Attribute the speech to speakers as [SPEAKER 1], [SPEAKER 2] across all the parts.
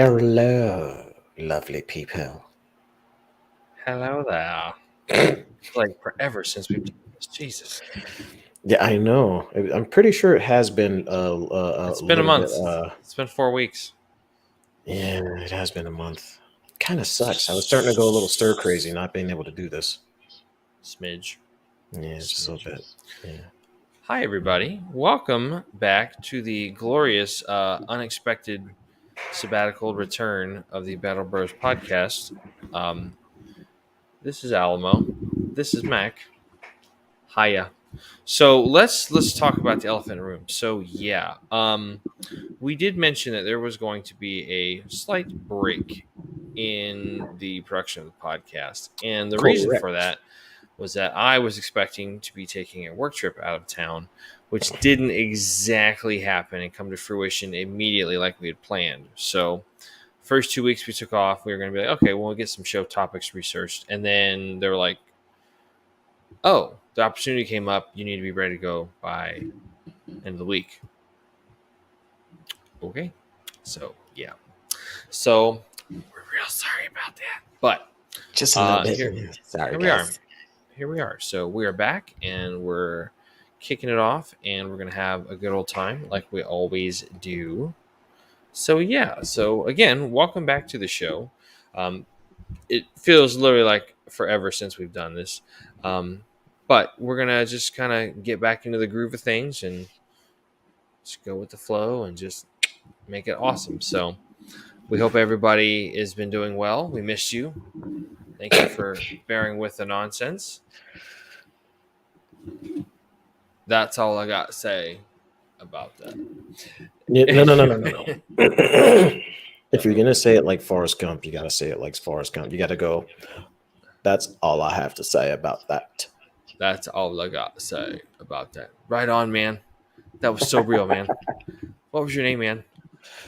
[SPEAKER 1] Hello, lovely people.
[SPEAKER 2] Hello there. It's like forever since we've done this. Jesus.
[SPEAKER 1] Yeah, I know. I'm pretty sure it has been a
[SPEAKER 2] It's been a
[SPEAKER 1] little bit.
[SPEAKER 2] month. It's been 4 weeks.
[SPEAKER 1] Yeah, it has been a month. Kind of sucks. I was starting to go a little stir crazy not being able to do this.
[SPEAKER 2] Smidge.
[SPEAKER 1] Yeah, just a little bit. Yeah.
[SPEAKER 2] Hi, everybody. Welcome back to the glorious, unexpected sabbatical return of the Battle Bros podcast. Um, this is Alamo. This is Mac. Hiya. So let's talk about the elephant in the room. So yeah, we did mention that there was going to be a slight break in the production of the podcast, and the reason for
[SPEAKER 1] Correct.
[SPEAKER 2] that was that I was expecting to be taking a work trip out of town, which didn't exactly happen and come to fruition immediately like we had planned. So first 2 weeks we took off, we were going to be like, okay, well, we'll get some show topics researched, and then they were like, oh, the opportunity came up, you need to be ready to go by end of the week. Okay. So yeah. So we're real sorry about that. But
[SPEAKER 1] Just a little bit.
[SPEAKER 2] here
[SPEAKER 1] Sorry,
[SPEAKER 2] here we are.
[SPEAKER 1] guys.
[SPEAKER 2] Here we are. So we are back and we're kicking it off and we're gonna have a good old time like we always do. So yeah. So again, welcome back to the show. It feels literally like forever since we've done this. But we're gonna just kind of get back into the groove of things and just go with the flow and just make it awesome. So we hope everybody has been doing well. We missed you. Thank you for bearing with the nonsense. That's all I got to say about that.
[SPEAKER 1] Yeah, no. If you're gonna say it like Forrest Gump, you gotta say it like Forrest Gump. You gotta go. That's all I have to say about that.
[SPEAKER 2] That's all I got to say about that. Right on, man. That was so real, man. What was your name, man?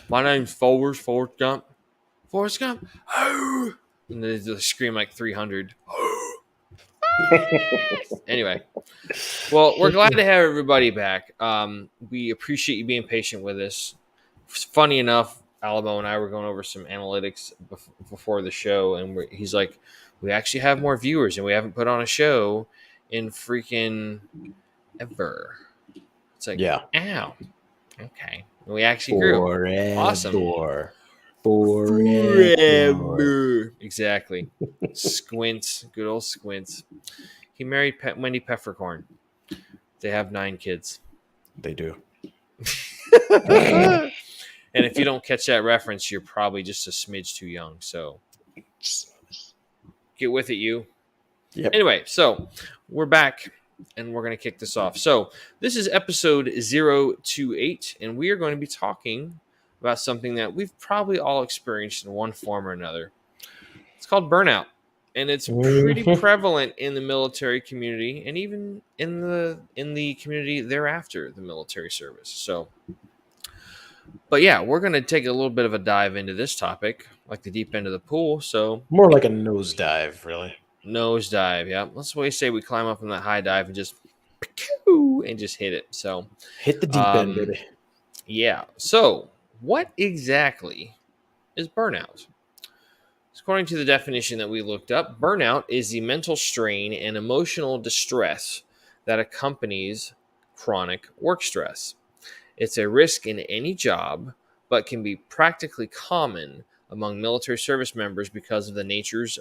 [SPEAKER 2] My name's Forrest Gump. Forrest Gump. Oh! And they just scream like 300. Anyway, well, we're glad to have everybody back. We appreciate you being patient with us. Funny enough, Alamo and I were going over some analytics before the show, and he's like, "We actually have more viewers, and we haven't put on a show in freaking ever." It's like,
[SPEAKER 1] Yeah.
[SPEAKER 2] ow, okay, and we actually grew. Awesome.
[SPEAKER 1] Forever.
[SPEAKER 2] Exactly. Squints, good old Squints. He married Wendy Peppercorn. They have 9 kids.
[SPEAKER 1] They do.
[SPEAKER 2] And if you don't catch that reference, you're probably just a smidge too young. So get with it, you.
[SPEAKER 1] Yep.
[SPEAKER 2] Anyway, so we're back and we're going to kick this off. So this is episode 028, and we are going to be talking about something that we've probably all experienced in one form or another. It's called burnout. And it's pretty prevalent in the military community and even in the community thereafter the military service. So, but yeah, we're going to take a little bit of a dive into this topic, like the deep end of the pool. So,
[SPEAKER 1] More like a nosedive, really.
[SPEAKER 2] nose dive. Yeah, let's say we climb up on that high dive and just hit it. So,
[SPEAKER 1] Hit the deep end, baby.
[SPEAKER 2] Yeah. So, what exactly is burnout? According to the definition that we looked up, burnout is the mental strain and emotional distress that accompanies chronic work stress. It's a risk in any job, but can be practically common among military service members because of the nature of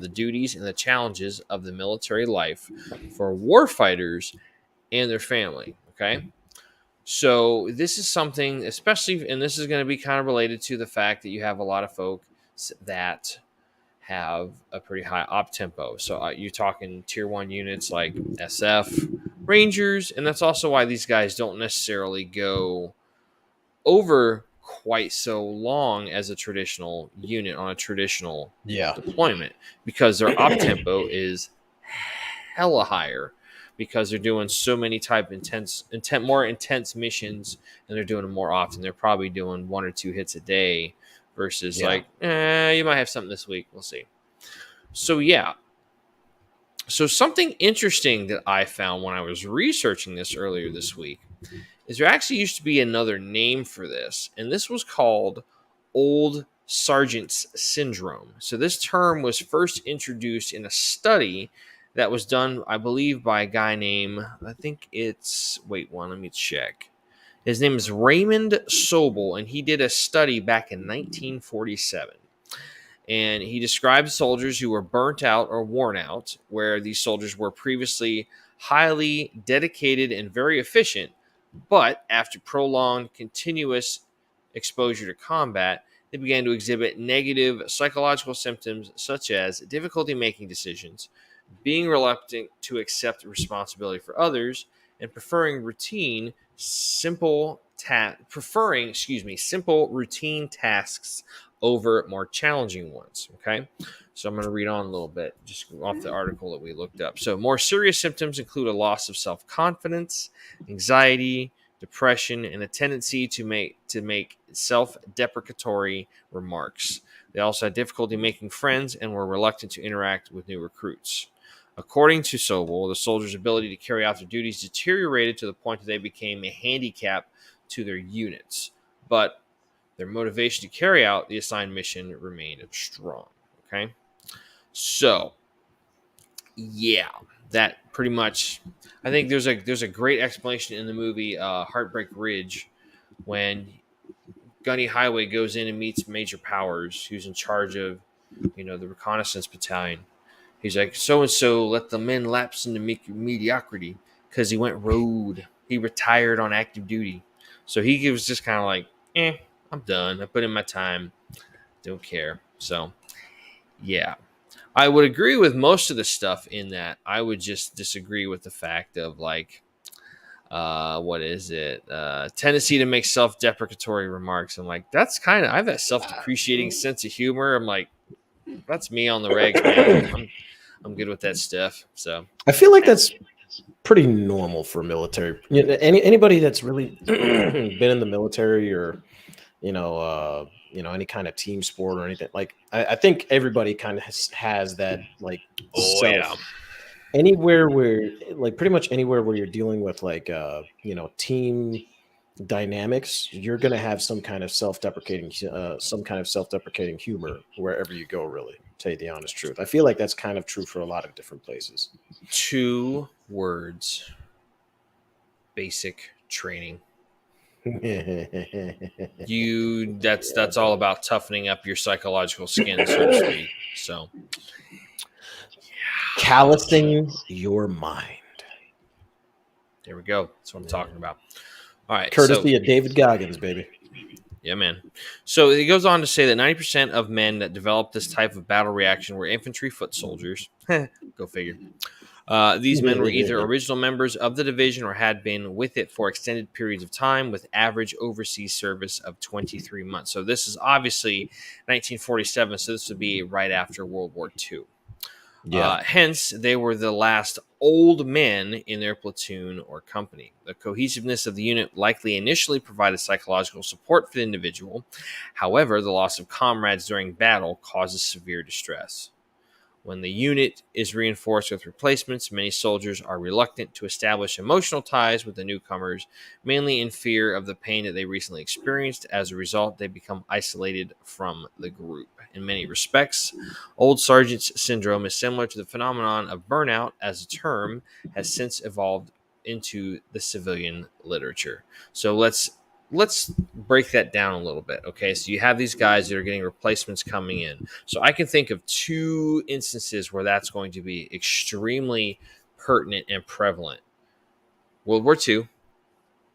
[SPEAKER 2] the duties and the challenges of the military life for warfighters and their family. Okay. So this is something, especially, and this is going to be kind of related to the fact that you have a lot of folks that have a pretty high op tempo. So you're talking tier 1 units like SF, Rangers, and that's also why these guys don't necessarily go over quite so long as a traditional unit on a traditional deployment, because their op tempo is hella higher, because they're doing so many more intense missions, and they're doing them more often. They're probably doing 1 or 2 hits a day versus you might have something this week. We'll see. So yeah. So something interesting that I found when I was researching this earlier this week is there actually used to be another name for this, and this was called Old Sergeant's Syndrome. So this term was first introduced in a study that was done, I believe, by a guy named, I think it's, wait, let me check. His name is Raymond Sobel, and he did a study back in 1947. And he described soldiers who were burnt out or worn out, where these soldiers were previously highly dedicated and very efficient, but after prolonged, continuous exposure to combat, they began to exhibit negative psychological symptoms such as difficulty making decisions, being reluctant to accept responsibility for others, and simple routine tasks over more challenging ones. Okay, so I'm going to read on a little bit just off the article that we looked up. So more serious symptoms include a loss of self-confidence, anxiety, depression, and a tendency to make self-deprecatory remarks. They also had difficulty making friends and were reluctant to interact with new recruits. According to Sobel, the soldiers' ability to carry out their duties deteriorated to the point that they became a handicap to their units, but their motivation to carry out the assigned mission remained strong. Okay, so yeah, that pretty much. I think there's a great explanation in the movie Heartbreak Ridge when Gunny Highway goes in and meets Major Powers, who's in charge of the reconnaissance battalion. He's like, so and so let the men lapse into mediocrity because he went rogue. He retired on active duty, so he was just kind of like, I'm done. I put in my time. Don't care. So, yeah. I would agree with most of the stuff in that. I would just disagree with the fact of like, what is it? Tendency to make self-deprecatory remarks. I'm like, that's kind of, I have that self-depreciating sense of humor. I'm like, that's me on the regs, man. I'm good with that stuff. So
[SPEAKER 1] I feel like that's pretty normal for military. Anybody that's really been in the military or any kind of team sport or anything. Like I think everybody kind of has that like anywhere where like pretty much anywhere where you're dealing with like team dynamics, you're gonna have some kind of self-deprecating humor wherever you go, really. Tell you the honest truth. I feel like that's kind of true for a lot of different places.
[SPEAKER 2] 2 words. Basic training. That's all about toughening up your psychological skin, so to speak. So
[SPEAKER 1] callousing your mind.
[SPEAKER 2] There we go. That's what I'm talking about. All right.
[SPEAKER 1] Courtesy of David Goggins, baby.
[SPEAKER 2] Yeah, man. So it goes on to say that 90% of men that developed this type of battle reaction were infantry foot soldiers. Go figure. These men were either original members of the division or had been with it for extended periods of time with average overseas service of 23 months. So this is obviously 1947, so this would be right after World War II. Yeah. Hence, they were the last old men in their platoon or company. The cohesiveness of the unit likely initially provided psychological support for the individual. However, the loss of comrades during battle causes severe distress. When the unit is reinforced with replacements, many soldiers are reluctant to establish emotional ties with the newcomers, mainly in fear of the pain that they recently experienced. As a result, they become isolated from the group. In many respects, Old Sergeant's Syndrome is similar to the phenomenon of burnout, as a term has since evolved into the civilian literature. So let's break that down a little bit. Okay, so you have these guys that are getting replacements coming in. So I can think of 2 instances where that's going to be extremely pertinent and prevalent. World War II,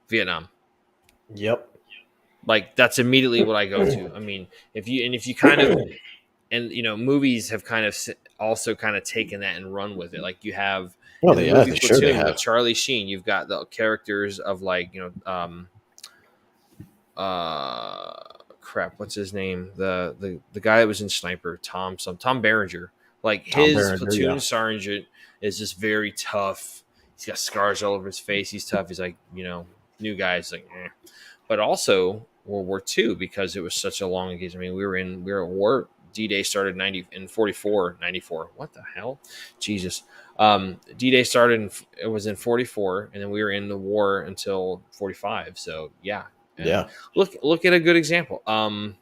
[SPEAKER 2] Vietnam.
[SPEAKER 1] Yep.
[SPEAKER 2] Like that's immediately what I go to. I mean, if you kind of, and movies have kind of also kind of taken that and run with it. Like you have
[SPEAKER 1] they Platoon
[SPEAKER 2] with Charlie Sheen. You've got the characters of like crap, what's his name? The guy that was in Sniper, Tom Berenger. Like his platoon sergeant is just very tough. He's got scars all over his face. He's tough. He's like, new guys like, But also World War II, because it was such a long engagement. I mean, we were at war D-Day started 90 in 44, 94. What the hell? Jesus. D-Day started it was in 44, and then we were in the war until 45. So yeah. And
[SPEAKER 1] Yeah.
[SPEAKER 2] look at a good example. Band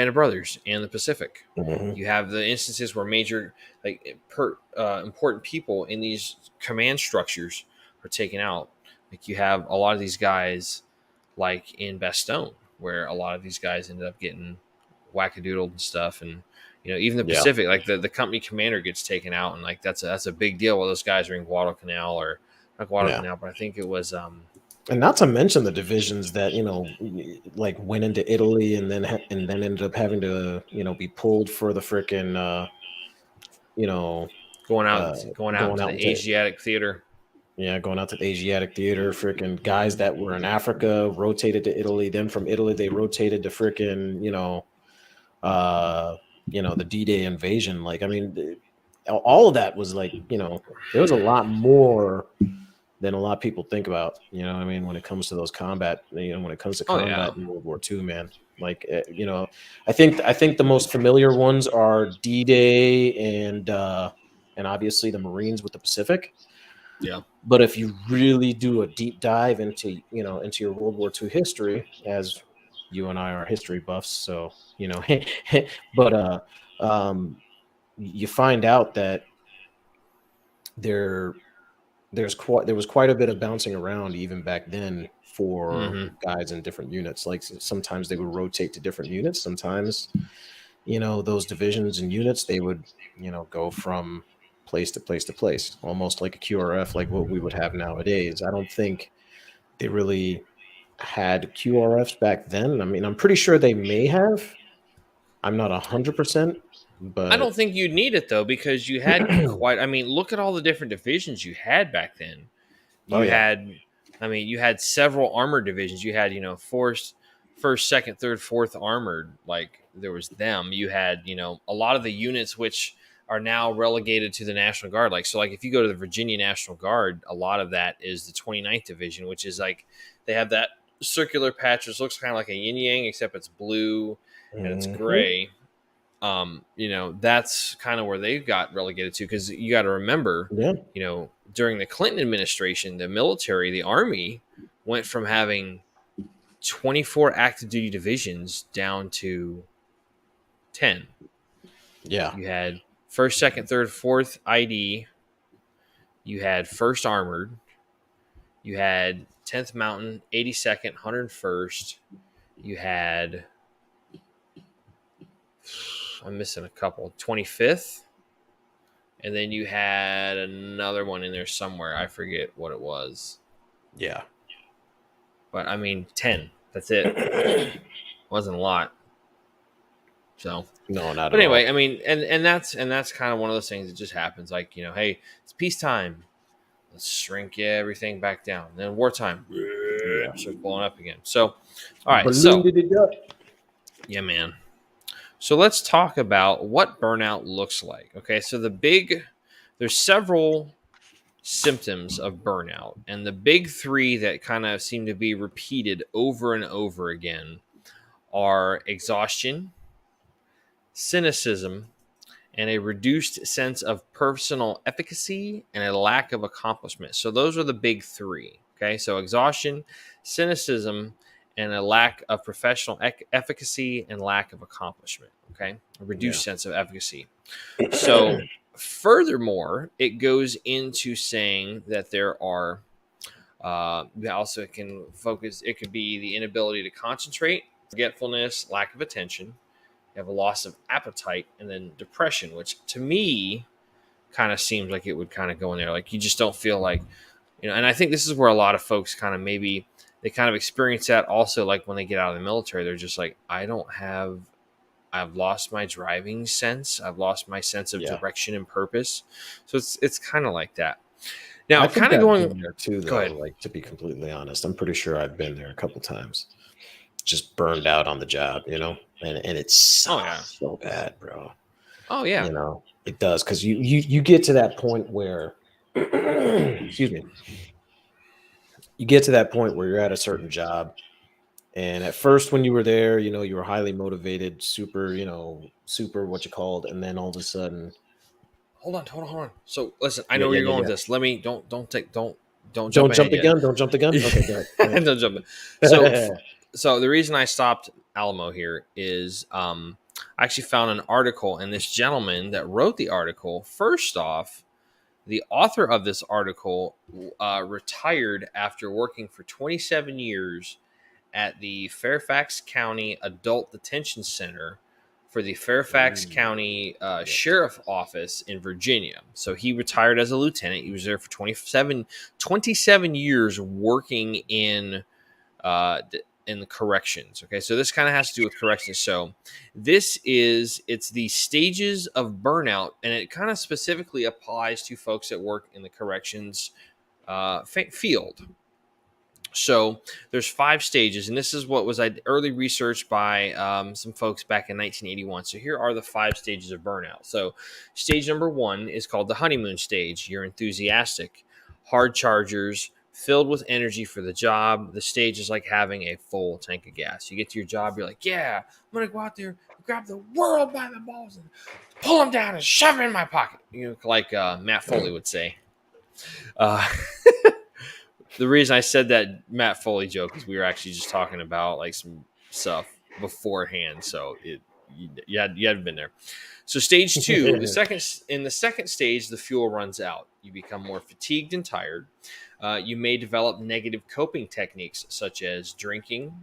[SPEAKER 2] of Brothers and the Pacific.
[SPEAKER 1] Hmm.
[SPEAKER 2] You have the instances where major, important people in these command structures are taken out. Like you have a lot of these guys, like in Bastogne, where a lot of these guys ended up getting wackadoodled and stuff. And even the
[SPEAKER 1] Yeah.
[SPEAKER 2] Pacific, like the company commander gets taken out, and like that's a big deal. While those guys are in Guadalcanal, or not
[SPEAKER 1] Yeah.
[SPEAKER 2] Guadalcanal, but I think it was
[SPEAKER 1] And not to mention the divisions that like went into Italy and then ended up having to be pulled for the freaking you know uh
[SPEAKER 2] going out
[SPEAKER 1] going
[SPEAKER 2] into
[SPEAKER 1] out
[SPEAKER 2] the
[SPEAKER 1] into
[SPEAKER 2] Asiatic theater.
[SPEAKER 1] yeah, going out to the Asiatic theater. Freaking guys that were in Africa rotated to Italy. Then from Italy they rotated to freaking uh the D-Day invasion. Like, I mean, all of that was like, there was a lot more than a lot of people think about. You know what I mean? When it comes to those combat, when it comes to
[SPEAKER 2] Oh yeah,
[SPEAKER 1] combat in World War II, man. Like, I think the most familiar ones are D-Day and obviously the Marines with the Pacific.
[SPEAKER 2] yeah.
[SPEAKER 1] But if you really do a deep dive into your World War II history, as you and I are history buffs, so but you find out that there there was quite a bit of bouncing around even back then for
[SPEAKER 2] Hmm.
[SPEAKER 1] guys in different units. Like, sometimes they would rotate to different units. Sometimes, those divisions and units, they would, go from place to place to place, almost like a QRF, like what we would have nowadays. I don't think they really had QRFs back then. I mean, I'm pretty sure they may have. I'm not 100%,
[SPEAKER 2] I don't
[SPEAKER 1] but
[SPEAKER 2] think you need it though, because you had
[SPEAKER 1] oh
[SPEAKER 2] quite. I mean, look at all the different divisions you had back then. You
[SPEAKER 1] yeah,
[SPEAKER 2] had, I mean, you had several armored divisions. You had, first, second, third, fourth armored. Like there was them. You had, a lot of the units which are now relegated to the National Guard. Like so, like if you go to the Virginia National Guard, a lot of that is the 29th Division, which is like they have that circular patch, which looks kind of like a yin yang, except it's blue and it's
[SPEAKER 1] hmm,
[SPEAKER 2] gray. That's kind of where they got relegated to, because you got to remember,
[SPEAKER 1] yeah,
[SPEAKER 2] during the Clinton administration, the military, the army went from having 24 active duty divisions down to 10.
[SPEAKER 1] yeah,
[SPEAKER 2] You had first, second, third, fourth ID, you had first armored, you had 10th Mountain, 82nd, 101st, you had, I'm missing a couple, 25th. And then you had another one in there somewhere. I forget what it was.
[SPEAKER 1] yeah.
[SPEAKER 2] But I mean, 10. That's it. Wasn't a lot. So,
[SPEAKER 1] No, not
[SPEAKER 2] but
[SPEAKER 1] at
[SPEAKER 2] anyway,
[SPEAKER 1] all.
[SPEAKER 2] I mean, and that's kind of one of those things that just happens. Like, hey, it's peacetime. Let's shrink everything back down. And then wartime
[SPEAKER 1] Yeah.
[SPEAKER 2] starts blowing up again. So, all right.
[SPEAKER 1] Balloon
[SPEAKER 2] So,
[SPEAKER 1] did it up.
[SPEAKER 2] yeah, man. So let's talk about what burnout looks like. Okay. So there's several symptoms of burnout. And the big three that kind of seem to be repeated over and over again are exhaustion, cynicism, and a reduced sense of personal efficacy and a lack of accomplishment. So those are the big three. Okay. So exhaustion, cynicism, and a lack of professional efficacy and lack of accomplishment. Okay. A
[SPEAKER 1] Yeah.
[SPEAKER 2] reduced sense of efficacy. So, furthermore, it goes into saying that there are also it can focus. It could be the inability to concentrate, forgetfulness, lack of attention. You have a loss of appetite, and then depression, which to me kind of seems like it would kind of go in there. Like you just don't feel like, And I think this is where a lot of folks kind of maybe they kind of experience that also. Like when they get out of the military, they're just like, I've lost my driving sense. I've lost my sense of
[SPEAKER 1] Yeah.
[SPEAKER 2] direction and purpose. So it's kind of like that. Now,
[SPEAKER 1] I
[SPEAKER 2] kind
[SPEAKER 1] think
[SPEAKER 2] of
[SPEAKER 1] I've
[SPEAKER 2] going.
[SPEAKER 1] been there too,
[SPEAKER 2] Go
[SPEAKER 1] though.
[SPEAKER 2] ahead.
[SPEAKER 1] Like, to be completely honest, I'm pretty sure I've been there a couple times. Just burned out on the job, and it
[SPEAKER 2] Oh yeah.
[SPEAKER 1] sucks so bad, bro.
[SPEAKER 2] Oh yeah.
[SPEAKER 1] It does, because you get to that point where, excuse me, you get to that point where you're at a certain job And at first, when you were there, you were highly motivated, super, super what you called, and then all of a sudden,
[SPEAKER 2] Hold on. So listen, I
[SPEAKER 1] yeah,
[SPEAKER 2] know where
[SPEAKER 1] yeah,
[SPEAKER 2] you're
[SPEAKER 1] yeah,
[SPEAKER 2] going with
[SPEAKER 1] yeah.
[SPEAKER 2] this. Let me don't jump
[SPEAKER 1] Don't jump
[SPEAKER 2] ahead
[SPEAKER 1] the
[SPEAKER 2] yet.
[SPEAKER 1] gun. Don't jump the gun. Okay, go ahead.
[SPEAKER 2] Don't jump. So
[SPEAKER 1] Go
[SPEAKER 2] so the reason I stopped Alamo here is I actually found an article, and this gentleman that wrote the article, first off, the author of this article retired after working for 27 years at the Fairfax County Adult Detention Center for the Fairfax
[SPEAKER 1] Ooh,
[SPEAKER 2] County
[SPEAKER 1] yep.
[SPEAKER 2] Sheriff Office in Virginia. So he retired as a lieutenant. He was there for 27 years working uh, in the corrections. Okay, so this kind of has to do with corrections. So it's the stages of burnout, and it kind of specifically applies to folks that work in the corrections field. So there's 5 stages, and this is what was early research by some folks back in 1981. So here are the 5 stages of burnout. So stage number 1 is called the honeymoon stage. You're enthusiastic, hard chargers, filled with energy for the job. The stage is like having a full tank of gas. You get to your job, you're like, yeah, I'm gonna go out there, grab the world by the balls, and pull them down and shove it in my pocket. Like Matt Foley would say. Uh, the reason I said that Matt Foley joke is we were actually just talking about like some stuff beforehand, so you hadn't been there. So stage two, the second stage, the fuel runs out. You become more fatigued and tired. You may develop negative coping techniques such as drinking,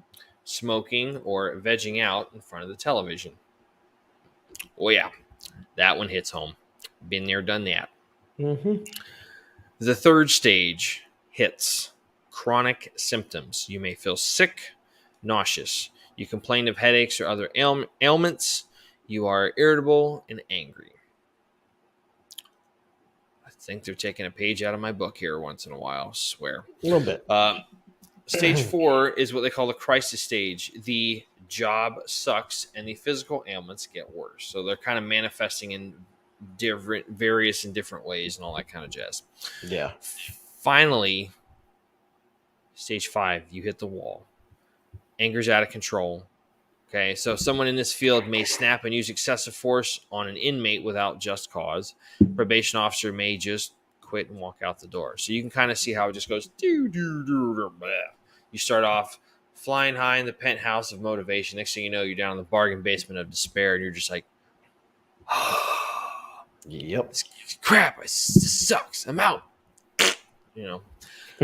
[SPEAKER 2] smoking, or vegging out in front of the television. Oh yeah, that one hits home. Been there, done that.
[SPEAKER 1] Mm-hmm.
[SPEAKER 2] The third stage hits chronic symptoms. You may feel sick, nauseous. You complain of headaches or other ailments. You are irritable and angry. I think they're taking a page out of my book here once in a while, I swear.
[SPEAKER 1] A little bit.
[SPEAKER 2] Stage 4 is what they call the crisis stage. The job sucks and the physical ailments get worse. So they're kind of manifesting in various and different ways and all that kind of jazz.
[SPEAKER 1] Yeah.
[SPEAKER 2] Finally, stage 5, you hit the wall. Anger's out of control. Okay, so someone in this field may snap and use excessive force on an inmate without just cause. Probation officer may just quit and walk out the door. So you can kind of see how it just goes. You start off flying high in the penthouse of motivation. Next thing you know, you're down in the bargain basement of despair, and you're just like,
[SPEAKER 1] Yep.
[SPEAKER 2] this crap, this sucks. I'm out. You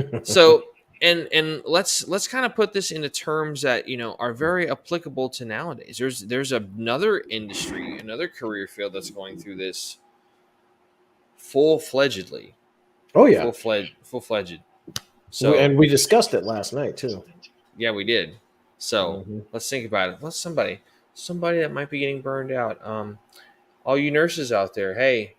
[SPEAKER 2] know. So and let's kind of put this into terms that are very applicable to nowadays. There's another industry, another career field that's going through this full-fledgedly.
[SPEAKER 1] Oh yeah.
[SPEAKER 2] Full-fledged. So
[SPEAKER 1] And we discussed it last night too.
[SPEAKER 2] yeah, we did. So
[SPEAKER 1] Mm-hmm.
[SPEAKER 2] let's think about it. What's somebody that might be getting burned out? All you nurses out there, hey,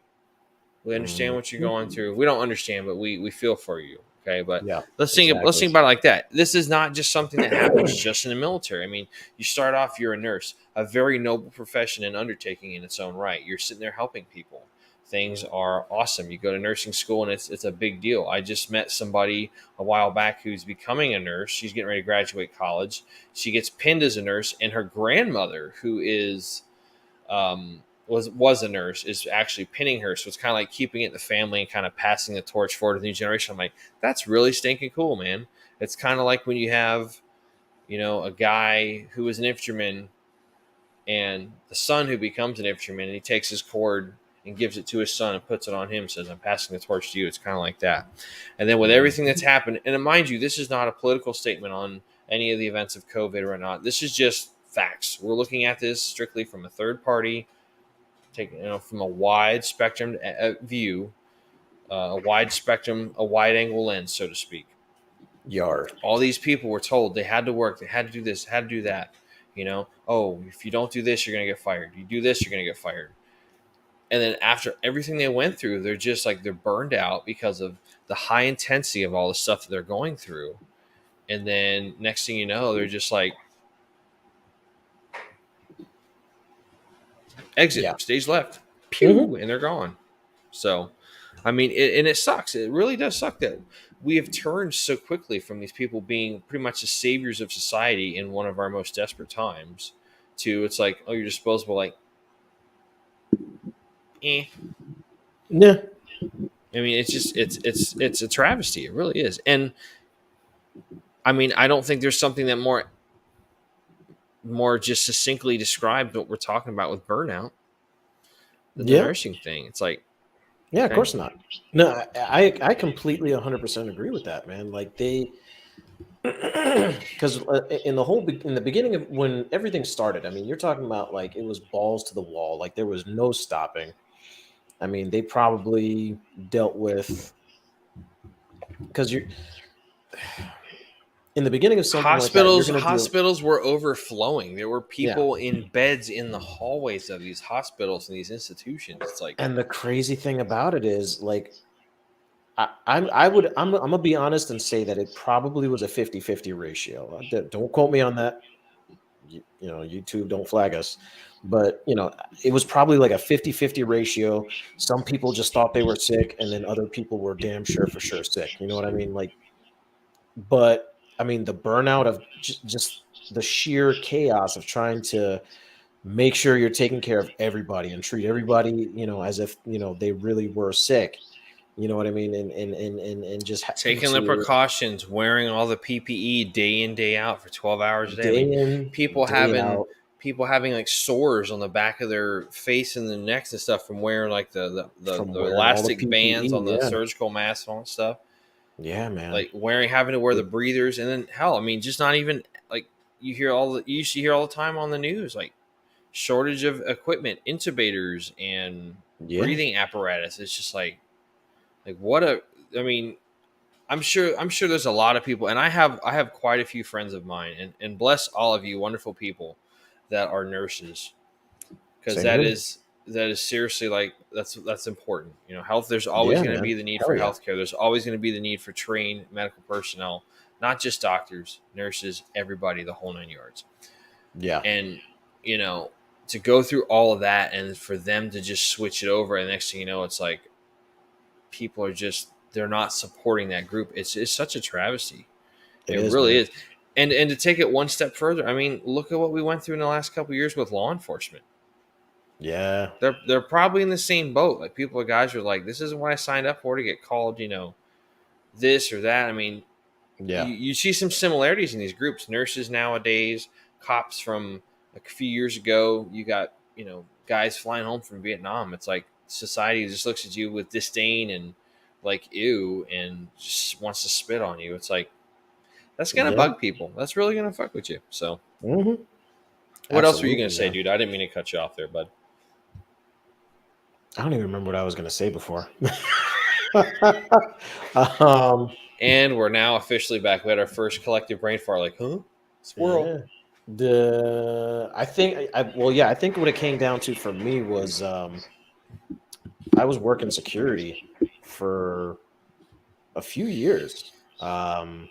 [SPEAKER 2] we understand what you're going through. We don't understand, but we feel for you. Okay, but
[SPEAKER 1] Yeah.
[SPEAKER 2] let's think
[SPEAKER 1] Exactly.
[SPEAKER 2] about it like that. This is not just something that happens just in the military. I mean, you start off, you're a nurse, a very noble profession and undertaking in its own right. You're sitting there helping people. Things are awesome. You go to nursing school and it's a big deal. I just met somebody a while back who's becoming a nurse. She's getting ready to graduate college. She gets pinned as a nurse, and her grandmother, who is was a nurse, is actually pinning her. So it's kind of like keeping it in the family and kind of passing the torch forward to the new generation. I'm like, that's really stinking cool, man. It's kind of like when you have, a guy who is an infantryman and the son who becomes an infantryman, and he takes his cord and gives it to his son and puts it on him, says, I'm passing the torch to you. It's kind of like that. And then with everything that's happened, and mind you, this is not a political statement on any of the events of COVID or not. This is just facts. We're looking at this strictly from a third party, taking from a wide spectrum view, a wide spectrum, a wide angle lens, so to speak.
[SPEAKER 1] Yard.
[SPEAKER 2] All these people were told they had to work, they had to do this, had to do that. Oh, if you don't do this, you're going to get fired. You do this, you're going to get fired. And then after everything they went through, they're just like, they're burned out because of the high intensity of all the stuff that they're going through. And then next thing you know, they're just like, exit, stage left, pew, and they're gone. So, I mean, it sucks. It really does suck that we have turned so quickly from these people being pretty much the saviors of society in one of our most desperate times to it's like, oh, you're disposable. Like, eh.
[SPEAKER 1] Yeah,
[SPEAKER 2] I mean, it's just it's a travesty. It really is. And I mean, I don't think there's something that more just succinctly described what we're talking about with burnout than the
[SPEAKER 1] yeah,
[SPEAKER 2] nursing thing. It's like,
[SPEAKER 1] yeah. Of
[SPEAKER 2] okay,
[SPEAKER 1] course not. No, I completely 100% agree with that, man. Like they, because in the beginning of when everything started, I mean, you're talking about like it was balls to the wall, like there was no stopping. I mean, they probably dealt with because you're in the beginning of something like that, you're gonna deal.
[SPEAKER 2] hospitals were overflowing. There were
[SPEAKER 1] Yeah,
[SPEAKER 2] people in beds in the hallways of these hospitals and these institutions. It's like,
[SPEAKER 1] and the crazy thing about it is like I'm gonna be honest and say that it probably was a 50-50 ratio. Don't quote me on that. YouTube don't flag us, but it was probably like a 50-50 ratio. Some people just thought they were sick, and then other people were damn sure for sure sick. You know what I mean? Like, but I mean the burnout of just the sheer chaos of trying to make sure you're taking care of everybody and treat everybody, as if they really were sick. You know what I mean? And just having
[SPEAKER 2] taking the
[SPEAKER 1] to
[SPEAKER 2] precautions, wearing all the PPE day in day out for 12 hours a day. I
[SPEAKER 1] day
[SPEAKER 2] mean,
[SPEAKER 1] in,
[SPEAKER 2] people
[SPEAKER 1] day
[SPEAKER 2] having
[SPEAKER 1] out
[SPEAKER 2] people having like sores on the back of their face and their necks and stuff from wearing like
[SPEAKER 1] from
[SPEAKER 2] the
[SPEAKER 1] wearing all the
[SPEAKER 2] elastic bands on
[SPEAKER 1] PPE.
[SPEAKER 2] the
[SPEAKER 1] Yeah,
[SPEAKER 2] surgical masks and all that stuff.
[SPEAKER 1] yeah, man.
[SPEAKER 2] Like having to wear the
[SPEAKER 1] It,
[SPEAKER 2] breathers, and then hell, I mean, just not even like you used to hear all the time on the news like shortage of equipment, intubators and
[SPEAKER 1] yeah,
[SPEAKER 2] breathing apparatus. It's just like what a I mean, I'm sure there's a lot of people, and I have quite a few friends of mine, and bless all of you wonderful people that are nurses, because
[SPEAKER 1] same here.
[SPEAKER 2] that is seriously like that's important. Health. There's always
[SPEAKER 1] Yeah,
[SPEAKER 2] going to
[SPEAKER 1] man.
[SPEAKER 2] be the need
[SPEAKER 1] Hell
[SPEAKER 2] for
[SPEAKER 1] yeah.
[SPEAKER 2] healthcare. There's always going to be the need for trained medical personnel, not just doctors, nurses, everybody, the whole nine yards.
[SPEAKER 1] Yeah,
[SPEAKER 2] And you know, to go through all of that, and for them to just switch it over, and the next thing you know, it's like people are just they're not supporting that group. It's such a travesty.
[SPEAKER 1] it
[SPEAKER 2] It
[SPEAKER 1] is,
[SPEAKER 2] really
[SPEAKER 1] man.
[SPEAKER 2] is. And to take it one step further, I mean, look at what we went through in the last couple of years with law enforcement.
[SPEAKER 1] Yeah,
[SPEAKER 2] They're probably in the same boat. Like people, guys are like, this isn't what I signed up for to get called, this or that. I mean,
[SPEAKER 1] yeah,
[SPEAKER 2] you see some similarities in these groups. Nurses nowadays, cops from a few years ago. You got guys flying home from Vietnam. It's like society just looks at you with disdain and like ew, and just wants to spit on you. It's like that's gonna
[SPEAKER 1] yeah.
[SPEAKER 2] bug people. That's really gonna fuck with you. So,
[SPEAKER 1] Hmm.
[SPEAKER 2] what else were you gonna
[SPEAKER 1] Absolutely,
[SPEAKER 2] say,
[SPEAKER 1] man.
[SPEAKER 2] dude? I didn't mean to cut you off there, bud.
[SPEAKER 1] I don't even remember what I was gonna say before. um,
[SPEAKER 2] And we're now officially back. We had our first collective brain fart. Like, huh? Squirrel.
[SPEAKER 1] yeah. I think well, yeah, I think what it came down to for me was I was working security for a few years. Um,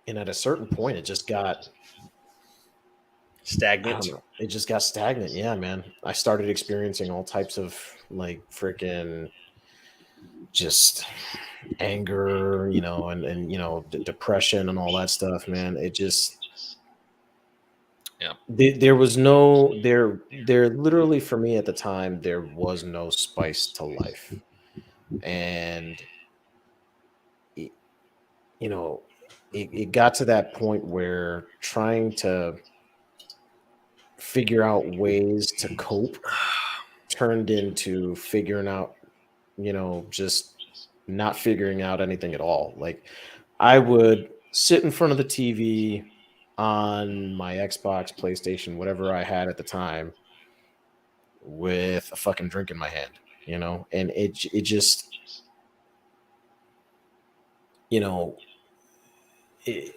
[SPEAKER 1] and at a certain point it just got I don't
[SPEAKER 2] Stagnant.
[SPEAKER 1] know. It just got stagnant. Yeah, man. I started experiencing all types of like freaking just anger, and depression and all that stuff, man. It just
[SPEAKER 2] Yeah.
[SPEAKER 1] there was no there literally for me at the time there was no spice to life. And it, you know, it got to that point where trying to figure out ways to cope turned into figuring out, just not figuring out anything at all. Like I would sit in front of the TV on my Xbox, PlayStation, whatever I had at the time, with a fucking drink in my hand, and it just, you know, it,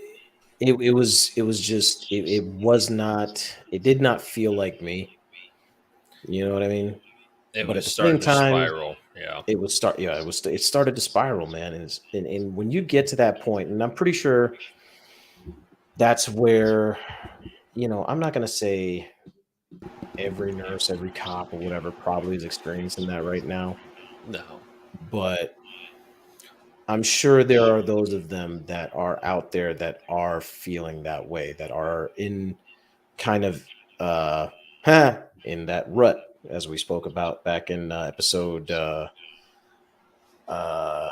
[SPEAKER 1] it was just it was not it did not feel like me. You know what I mean?
[SPEAKER 2] It
[SPEAKER 1] But at
[SPEAKER 2] was
[SPEAKER 1] the same
[SPEAKER 2] starting to
[SPEAKER 1] time,
[SPEAKER 2] spiral. Yeah.
[SPEAKER 1] it started to spiral, man. And when you get to that point, and I'm pretty sure that's where, I'm not going to say every nurse, every cop or whatever probably is experiencing that right now,
[SPEAKER 2] No.
[SPEAKER 1] but I'm sure there are those of them that are out there that are feeling that way, that are in kind of uh in that rut, as we spoke about back in episode uh wow,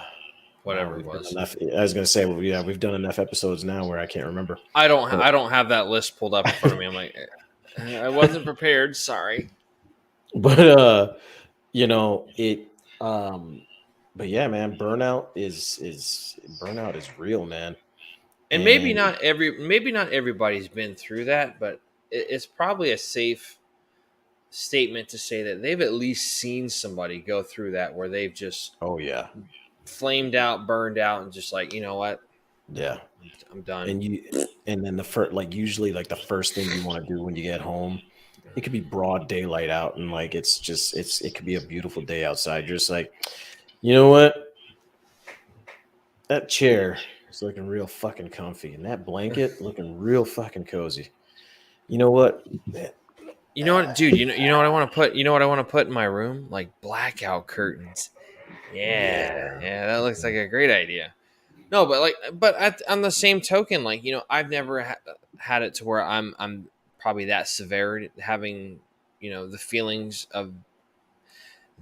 [SPEAKER 2] Whatever it
[SPEAKER 1] we've done
[SPEAKER 2] was.
[SPEAKER 1] enough. I was gonna say, well, yeah, we've done enough episodes now where I can't remember. But
[SPEAKER 2] I don't have that list pulled up in front of me. I'm like, I wasn't prepared. Sorry.
[SPEAKER 1] but you know it but yeah, man, burnout is real, man.
[SPEAKER 2] And
[SPEAKER 1] And
[SPEAKER 2] maybe not everybody's been through that, but it's probably a safe statement to say that they've at least seen somebody go through that where they've just
[SPEAKER 1] oh yeah,
[SPEAKER 2] flamed out, burned out, and just like, you know what,
[SPEAKER 1] yeah.
[SPEAKER 2] I'm done.
[SPEAKER 1] And then the first, like, usually like the first thing you want to do when you get home, it could be broad daylight out, and like it could be a beautiful day outside. You're just like, you know what, that chair is looking real fucking comfy, and that blanket looking real fucking cozy. You know what?
[SPEAKER 2] You know what, dude? You know what I want to put. You know what I want to put in my room? Like blackout curtains. Yeah,
[SPEAKER 1] Yeah,
[SPEAKER 2] yeah, that looks like a great idea. No, but like, on the same token, like, you know, I've never had it to where I'm probably that severe having, you know, the feelings of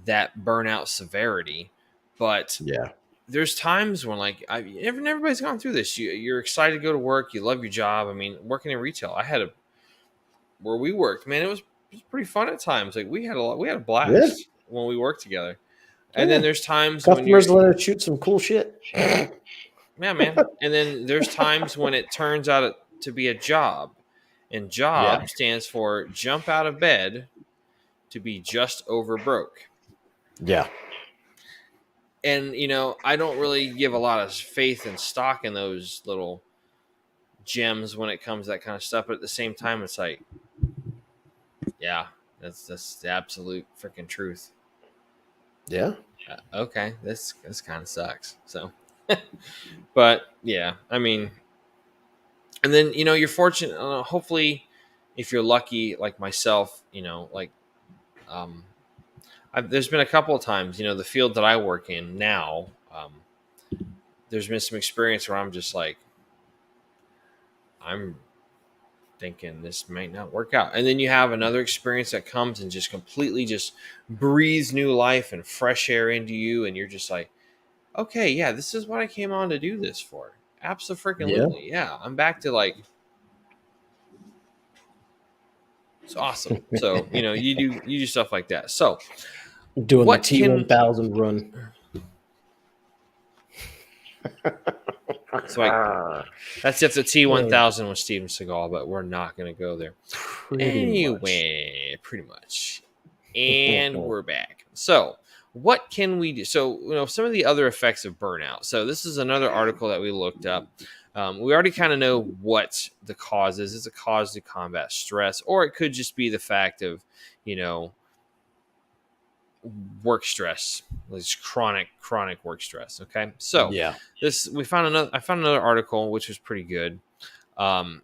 [SPEAKER 2] that burnout severity, but
[SPEAKER 1] yeah,
[SPEAKER 2] there's times when like everybody's gone through this. You're excited to go to work. You love your job. I mean, working in retail, I had a where we worked. Man, it was pretty fun at times. Like we had a
[SPEAKER 1] yeah.
[SPEAKER 2] blast when we worked together.
[SPEAKER 1] Oh
[SPEAKER 2] And then
[SPEAKER 1] yeah.
[SPEAKER 2] there's times when you're
[SPEAKER 1] Customers let us shoot some cool shit.
[SPEAKER 2] yeah, man. And then there's times when it turns out to be a job, and
[SPEAKER 1] Yeah,
[SPEAKER 2] job stands for jump out of bed to be just over broke.
[SPEAKER 1] yeah,
[SPEAKER 2] And you know, I don't really give a lot of faith and stock in those little gems when it comes to that kind of stuff. But at the same time, it's like, yeah, that's the absolute freaking truth.
[SPEAKER 1] yeah.
[SPEAKER 2] Okay, this kind of sucks. So, but yeah, I mean, and then you know, you're fortunate. Hopefully, if you're lucky, like myself, you know, like um, there's been a couple of times, you know, the field that I work in now. There's been some experience where I'm just like, I'm thinking this might not work out. And then you have another experience that comes and just completely just breathes new life and fresh air into you. And you're just like, okay, yeah, this is what I came on to do this for.
[SPEAKER 1] Yeah.
[SPEAKER 2] Absolutely. Yeah. I'm back to like, it's awesome. So, you know, you do stuff like that. So
[SPEAKER 1] Doing the
[SPEAKER 2] what can,
[SPEAKER 1] T1000 run.
[SPEAKER 2] so like, that's if the T1000 was Steven Seagal, but we're not going to go there.
[SPEAKER 1] Pretty much.
[SPEAKER 2] Anyway, pretty much. And we're back. So, what can we do? So, you know, some of the other effects of burnout. So, this is another article that we looked up. We already kind of know what the cause is. It's a cause to combat stress, or it could just be the fact of, you know, work stress, this chronic work stress. Okay, so
[SPEAKER 1] Yeah.
[SPEAKER 2] this we found another. I found another article which was pretty good. Um,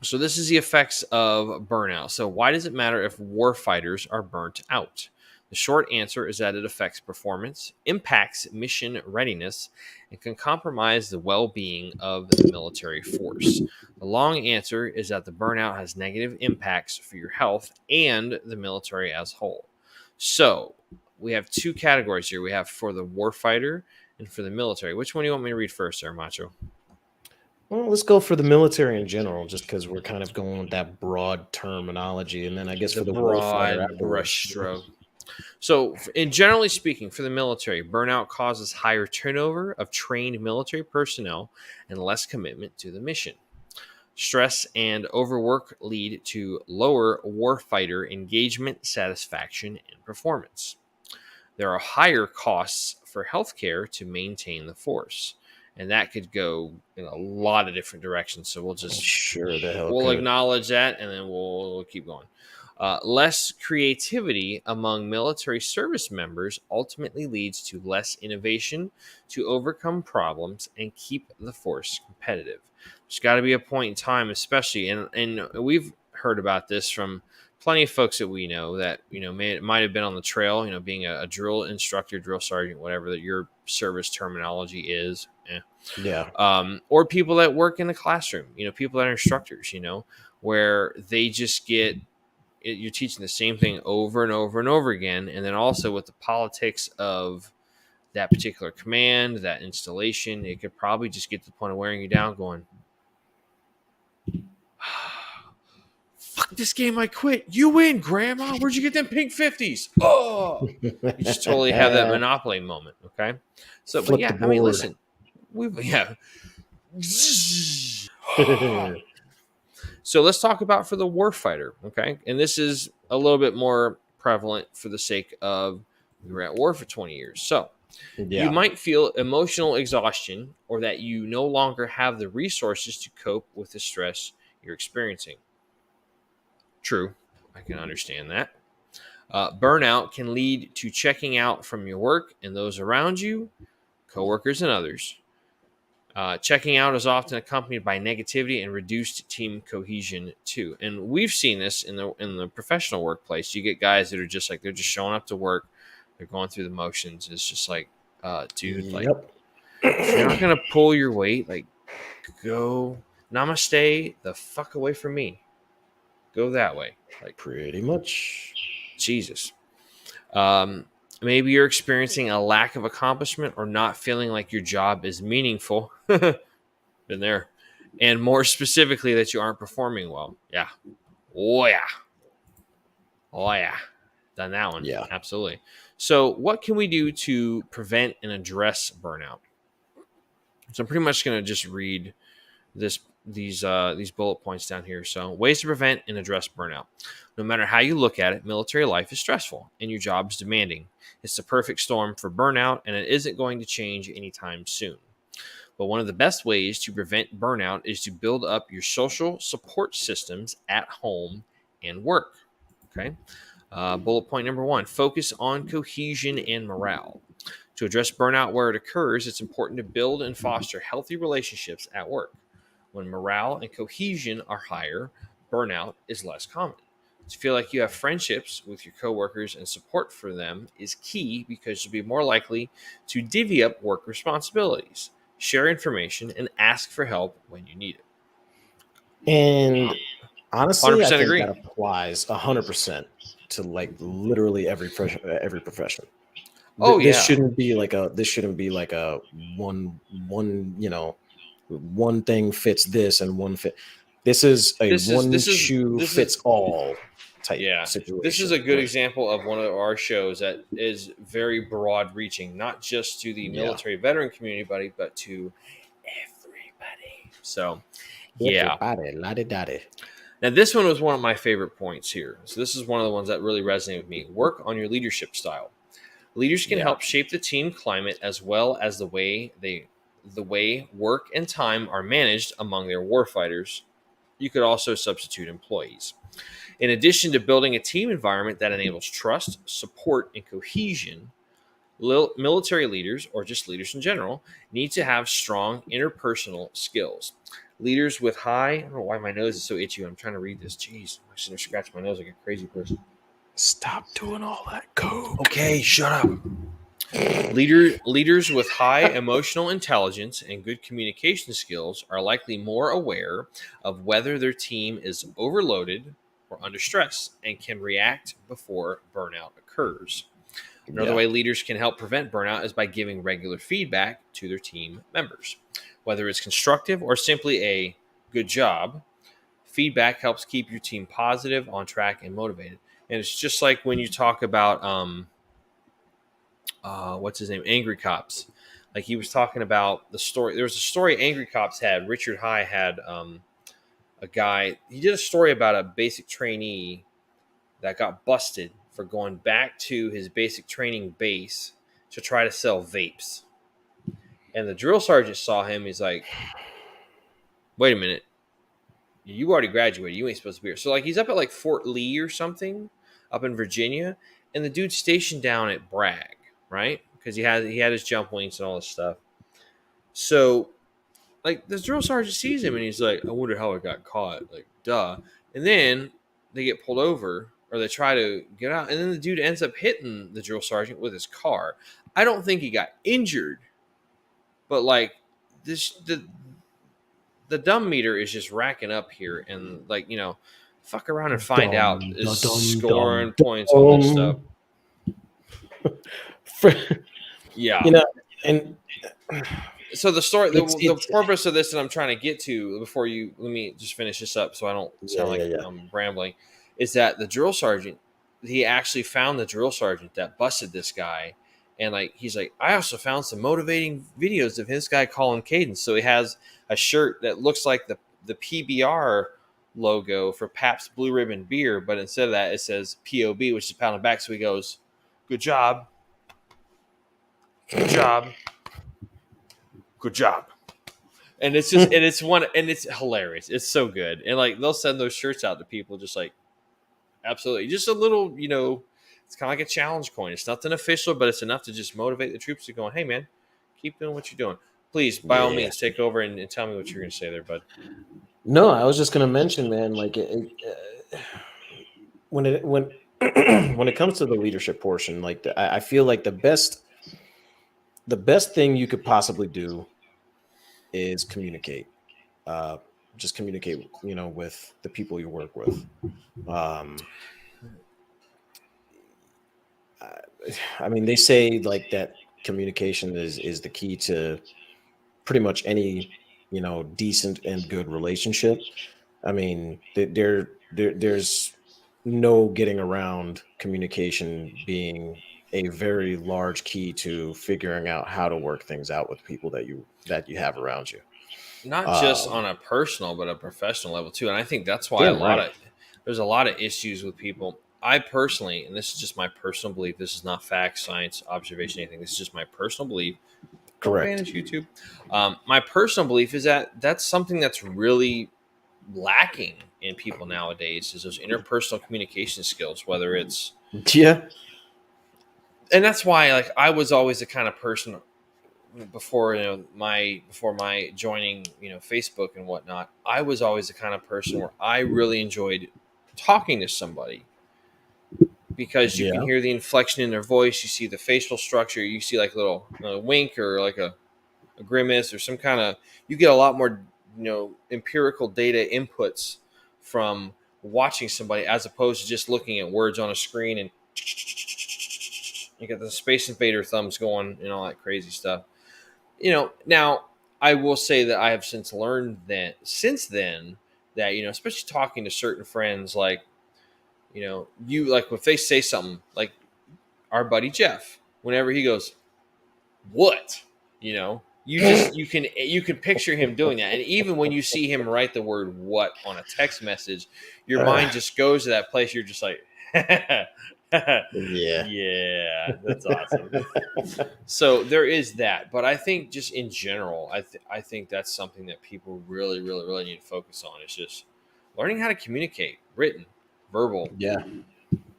[SPEAKER 2] So this is the effects of burnout. So why does it matter if warfighters are burnt out? The short answer is that it affects performance, impacts mission readiness, and can compromise the well-being of the military force. The long answer is that the burnout has negative impacts for your health and the military as a whole. So we have two categories here. We have for the warfighter and for the military. Which one do you want me to read first, sir, Macho?
[SPEAKER 1] Well, let's go for the military in general, just because we're kind of going with that broad terminology, and then I guess
[SPEAKER 2] The
[SPEAKER 1] for the warfighter
[SPEAKER 2] broad
[SPEAKER 1] afterwards.
[SPEAKER 2] brushstroke. So, in generally speaking, for the military, burnout causes higher turnover of trained military personnel and less commitment to the mission. Stress and overwork lead to lower warfighter engagement, satisfaction, and performance. There are higher costs for healthcare to maintain the force, and that could go in a lot of different directions. So
[SPEAKER 1] Sure, the hell
[SPEAKER 2] we'll
[SPEAKER 1] could.
[SPEAKER 2] acknowledge that, and then we'll keep going. Less creativity among military service members ultimately leads to less innovation to overcome problems and keep the force competitive. There's got to be a point in time, especially, and we've heard about this from plenty of folks that we know that might have been on the trail, being a drill instructor, drill sergeant, whatever that your service terminology is.
[SPEAKER 1] Yeah.
[SPEAKER 2] Or people that work in the classroom, people that are instructors, where they just get you're teaching the same thing over and over and over again. And then also with the politics of that particular command, that installation, it could probably just get to the point of wearing you down going, fuck this game, I quit. You win, Grandma. Where'd you get them pink 50s? Oh, you just totally have that Monopoly moment. Okay. So, but
[SPEAKER 1] Flip the
[SPEAKER 2] yeah, I mean,
[SPEAKER 1] board.
[SPEAKER 2] listen, yeah. So let's talk about for the warfighter, okay? And this is a little bit more prevalent for the sake of we were at war for 20 years. So you
[SPEAKER 1] Yeah.
[SPEAKER 2] might feel emotional exhaustion or that you no longer have the resources to cope with the stress you're experiencing. True, I can understand that. Burnout can lead to checking out from your work and those around you, coworkers and others. Checking out is often accompanied by negativity and reduced team cohesion too, and we've seen this in the professional workplace. You get guys that are just like they're just showing up to work, they're going through the motions. It's just like, dude, like
[SPEAKER 1] Yep.
[SPEAKER 2] if you're not gonna pull your weight, like go namaste the fuck away from me. Go that way, like
[SPEAKER 1] Pretty much.
[SPEAKER 2] Jesus. Maybe you're experiencing a lack of accomplishment or not feeling like your job is meaningful. Been there. And more specifically, that you aren't performing well. Yeah. Oh, yeah. Oh, yeah. Done that one.
[SPEAKER 1] Yeah.
[SPEAKER 2] Absolutely. So, what can we do to prevent and address burnout? So, I'm pretty much going to just read these bullet points down here. So, ways to prevent and address burnout. No matter how you look at it, military life is stressful and your job is demanding. It's the perfect storm for burnout, and it isn't going to change anytime soon. But one of the best ways to prevent burnout is to build up your social support systems at home and work. Okay. Bullet point number 1: focus on cohesion and morale. To address burnout where it occurs, it's important to build and foster healthy relationships at work. When morale and cohesion are higher, burnout is less common. To feel like you have friendships with your coworkers and support for them is key because you'll be more likely to divvy up work responsibilities, share information, and ask for help when you need it.
[SPEAKER 1] And honestly, I
[SPEAKER 2] 100%
[SPEAKER 1] think
[SPEAKER 2] agree.
[SPEAKER 1] that applies 100% to like literally every profession.
[SPEAKER 2] Oh,
[SPEAKER 1] This
[SPEAKER 2] yeah.
[SPEAKER 1] shouldn't be like a one one thing fits this and one fit. This is a one shoe fits all type situation.
[SPEAKER 2] This is a good
[SPEAKER 1] Right?
[SPEAKER 2] example of one of our shows that is very broad reaching, not just to the
[SPEAKER 1] Yeah.
[SPEAKER 2] military veteran community, but to everybody. So, yeah.
[SPEAKER 1] Everybody, la-di-da-di.
[SPEAKER 2] Now, this one was one of my favorite points here. So, this is one of the ones that really resonated with me. Work on your leadership style. Leaders can
[SPEAKER 1] Yeah.
[SPEAKER 2] help shape the team climate as well as the way work and time are managed among their warfighters. You could also substitute employees. In addition to building a team environment that enables trust, support, and cohesion, military leaders, or just leaders in general, need to have strong interpersonal skills. Leaders with high, I don't know why my nose is so itchy when I'm trying to read this. Jeez, I should have scratched my nose like a crazy person.
[SPEAKER 1] Stop doing all that coke.
[SPEAKER 2] Okay, shut up. Leaders with high emotional intelligence and good communication skills are likely more aware of whether their team is overloaded or under stress and can react before burnout occurs. Another way leaders can help prevent burnout is by giving regular feedback to their team members. Whether it's constructive or simply a good job, feedback helps keep your team positive, on track, and motivated. And it's just like when you talk about what's his name? Angry Cops. Like he was talking about the story. There was a story Angry Cops had. Richard High had a guy. He did a story about a basic trainee that got busted for going back to his basic training base to try to sell vapes. And the drill sergeant saw him. He's like, wait a minute. You already graduated. You ain't supposed to be here. So like he's up at like Fort Lee or something up in Virginia. And the dude's stationed down at Bragg, right? Because he had his jump wings and all this stuff. So like the drill sergeant sees him and he's like, I wonder how I got caught. Like, duh. And then they get pulled over or they try to get out, and then the dude ends up hitting the drill sergeant with his car. I don't think he got injured, but like this the dumb meter is just racking up here, and like fuck around and find out
[SPEAKER 1] Dum
[SPEAKER 2] is
[SPEAKER 1] da dum dum
[SPEAKER 2] scoring points on this stuff.
[SPEAKER 1] dum.
[SPEAKER 2] Yeah.
[SPEAKER 1] You know, and
[SPEAKER 2] So the story, the
[SPEAKER 1] it's
[SPEAKER 2] purpose of this that I'm trying to get to before you let me just finish this up so I don't
[SPEAKER 1] yeah,
[SPEAKER 2] sound
[SPEAKER 1] yeah,
[SPEAKER 2] like
[SPEAKER 1] yeah.
[SPEAKER 2] I'm rambling, is that the drill sergeant, he actually found the drill sergeant that busted this guy, and like he's like, I also found some motivating videos of this guy calling cadence. So he has a shirt that looks like the PBR logo for Pabst Blue Ribbon beer, but instead of that it says POB, which is pound on back. So he goes, "Good job, good job, good job." And it's just and it's one and it's hilarious. It's so good. And like they'll send those shirts out to people just like absolutely. Just a little, it's kind of like a challenge coin. It's nothing official, but it's enough to just motivate the troops to go, hey man, keep doing what you're doing. Please, by all
[SPEAKER 1] Yeah.
[SPEAKER 2] means, take over and tell me what you're gonna say there, bud.
[SPEAKER 1] No, I was just gonna mention, man, like when when it comes to the leadership portion, like I feel like the best thing you could possibly do is communicate. Uh, just communicate, with the people you work with. Um, I I mean, they say like that communication is the key to pretty much any decent and good relationship. I mean, there's no getting around communication being a very large key to figuring out how to work things out with people that you have around you.
[SPEAKER 2] Not just on
[SPEAKER 1] Um,
[SPEAKER 2] a personal but a professional level too. And I think that's why
[SPEAKER 1] damn right.
[SPEAKER 2] there's a lot of issues with people. I personally, and this is just my personal belief, this is not fact, science, observation, anything. This is just my personal belief. Don't
[SPEAKER 1] Correct.
[SPEAKER 2] banish YouTube. My personal belief is that that's something that's really lacking in people nowadays is those interpersonal communication skills, whether it's
[SPEAKER 1] Yeah.
[SPEAKER 2] and that's why like I was always the kind of person before before my joining Facebook and whatnot. I was always the kind of person where I really enjoyed talking to somebody because you can
[SPEAKER 1] Yeah.
[SPEAKER 2] hear the inflection in their voice, you see the facial structure, you see like a little wink or like a grimace or some kind of, you get a lot more empirical data inputs from watching somebody as opposed to just looking at words on a screen and you get the space invader thumbs going and all that crazy stuff. Now I will say that I have since then that especially talking to certain friends, like you like if they say something like our buddy Jeff, whenever he goes what, you can picture him doing that, and even when you see him write the word what on a text message, your mind just goes to that place. You're just like
[SPEAKER 1] Yeah.
[SPEAKER 2] yeah, that's awesome. So there is that, but I think just in general, I think that's something that people really, really, really need to focus on. It's just learning how to communicate, written, verbal,
[SPEAKER 1] Yeah.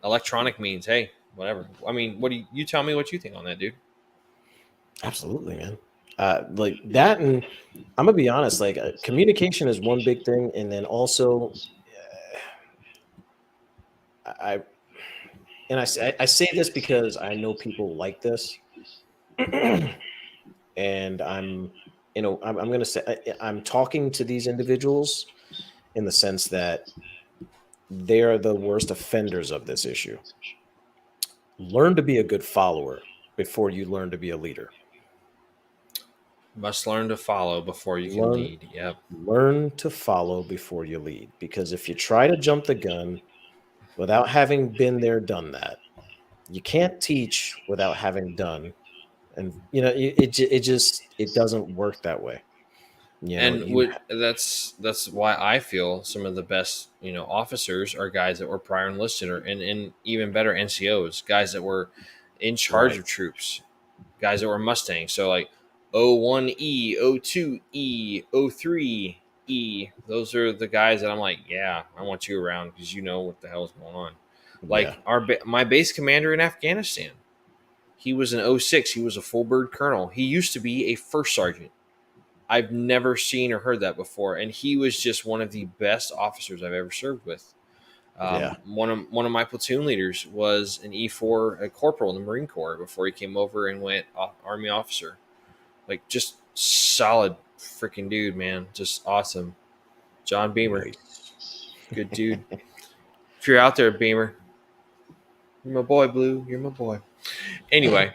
[SPEAKER 2] electronic means. Hey, whatever. I mean, what do you tell me what you think on that, dude?
[SPEAKER 1] Absolutely, man. Like that, and I'm gonna be honest. Like communication is one big thing, and then also, I and I say this because I know people like this, and I'm gonna say I'm talking to these individuals in the sense that they are the worst offenders of this issue. Learn to be a good follower before you learn to be a leader.
[SPEAKER 2] Must learn to follow before you can
[SPEAKER 1] Learn
[SPEAKER 2] lead. Yep.
[SPEAKER 1] learn to follow before you lead, because if you try to jump the gun without having been there, done that, you can't teach without having done, and it doesn't work that way.
[SPEAKER 2] And
[SPEAKER 1] You
[SPEAKER 2] that's why I feel some of the best officers are guys that were prior enlisted or and even better NCOs, guys that were in charge
[SPEAKER 1] right.
[SPEAKER 2] of troops, guys that were Mustangs. So like O1E, O2E, O3E. Those are the guys that I'm like, yeah, I want you around because you know what the hell's going on.
[SPEAKER 1] Yeah.
[SPEAKER 2] Like my base commander in Afghanistan, he was an O6. He was a full bird colonel. He used to be a first sergeant. I've never seen or heard that before, and he was just one of the best officers I've ever served with.
[SPEAKER 1] Yeah.
[SPEAKER 2] One of my platoon leaders was an E4 a corporal in the Marine Corps before he came over and went Army officer. Like, just solid freaking dude, man. Just awesome. John Beamer,
[SPEAKER 1] Nice.
[SPEAKER 2] good dude. If you're out there, Beamer, you're my boy, Blue. You're my boy. Anyway,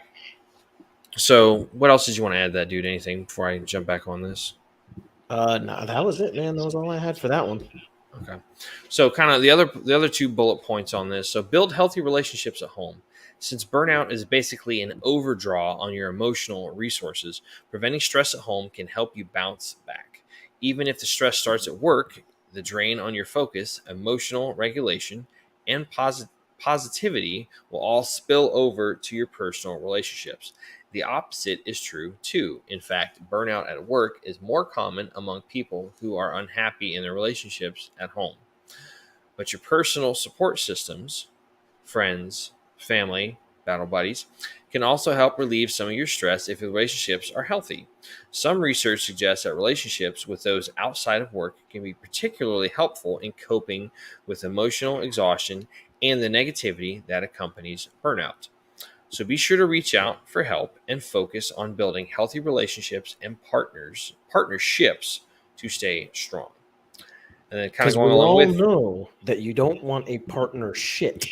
[SPEAKER 2] so what else did you want to add to that, dude? Anything before I jump back on this?
[SPEAKER 1] No, that was it, man. That was all I had for that one.
[SPEAKER 2] Okay. So kind of the other two bullet points on this. So build healthy relationships at home. Since burnout is basically an overdraw on your emotional resources, preventing stress at home can help you bounce back. Even if the stress starts at work, the drain on your focus, emotional regulation, and positivity will all spill over to your personal relationships. The opposite is true too. In fact, burnout at work is more common among people who are unhappy in their relationships at home. But your personal support systems, friends, family, battle buddies, can also help relieve some of your stress if your relationships are healthy. Some research suggests that relationships with those outside of work can be particularly helpful in coping with emotional exhaustion and the negativity that accompanies burnout. So be sure to reach out for help and focus on building healthy relationships and partnerships to stay strong. And then kind of
[SPEAKER 1] Because
[SPEAKER 2] going
[SPEAKER 1] we
[SPEAKER 2] along
[SPEAKER 1] all
[SPEAKER 2] with,
[SPEAKER 1] know that you don't want a partner shit.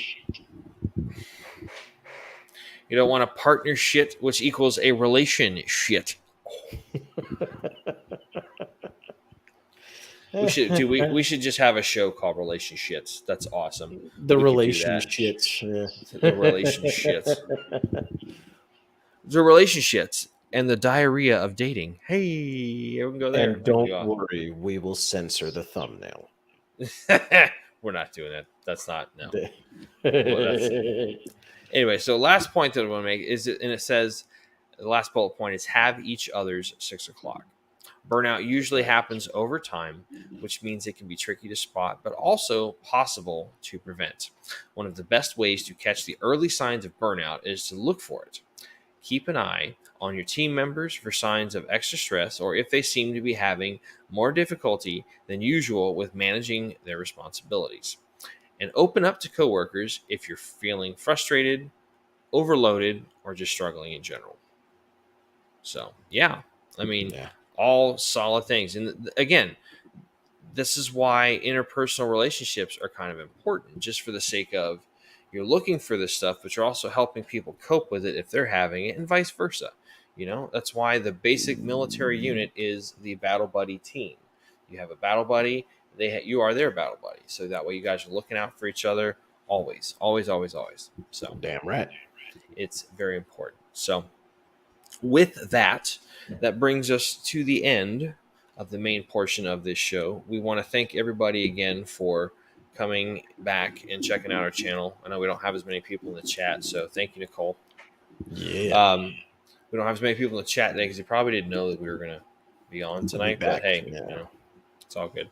[SPEAKER 2] you don't want a partnership, which equals a relationship. We should just have a show called Relationships. That's awesome.
[SPEAKER 1] The
[SPEAKER 2] We could do that.
[SPEAKER 1] relationships. Yeah.
[SPEAKER 2] The relationships. The relationships and the diarrhea of dating. Hey, everyone go there.
[SPEAKER 1] And
[SPEAKER 2] That'd be
[SPEAKER 1] don't
[SPEAKER 2] awesome.
[SPEAKER 1] worry, we will censor the thumbnail.
[SPEAKER 2] We're not doing that. That's not no.
[SPEAKER 1] The-
[SPEAKER 2] Well, that's anyway. So last point that I want to make is, and it says the last bullet point is have each other's 6 o'clock. Burnout usually happens over time, which means it can be tricky to spot, but also possible to prevent. One of the best ways to catch the early signs of burnout is to look for it. Keep an eye on your team members for signs of extra stress or if they seem to be having more difficulty than usual with managing their responsibilities. And open up to coworkers if you're feeling frustrated, overloaded, or just struggling in general. So, yeah, I mean,
[SPEAKER 1] yeah.
[SPEAKER 2] all solid things. And again, this is why interpersonal relationships are kind of important, just for the sake of you're looking for this stuff, but you're also helping people cope with it if they're having it, and vice versa. That's why the basic military unit is the battle buddy team. You have a battle buddy, you are their battle buddy. So that way you guys are looking out for each other always, always, always, always. So
[SPEAKER 1] Damn right.
[SPEAKER 2] it's very important. So with that, that brings us to the end of the main portion of this show. We want to thank everybody again for coming back and checking out our channel. I know we don't have as many people in the chat, so thank you, Nicole.
[SPEAKER 1] Yeah.
[SPEAKER 2] We don't have as many people in the chat today because they probably didn't know that we were going to be on tonight.
[SPEAKER 1] back.
[SPEAKER 2] But hey,
[SPEAKER 1] Yeah.
[SPEAKER 2] it's all good.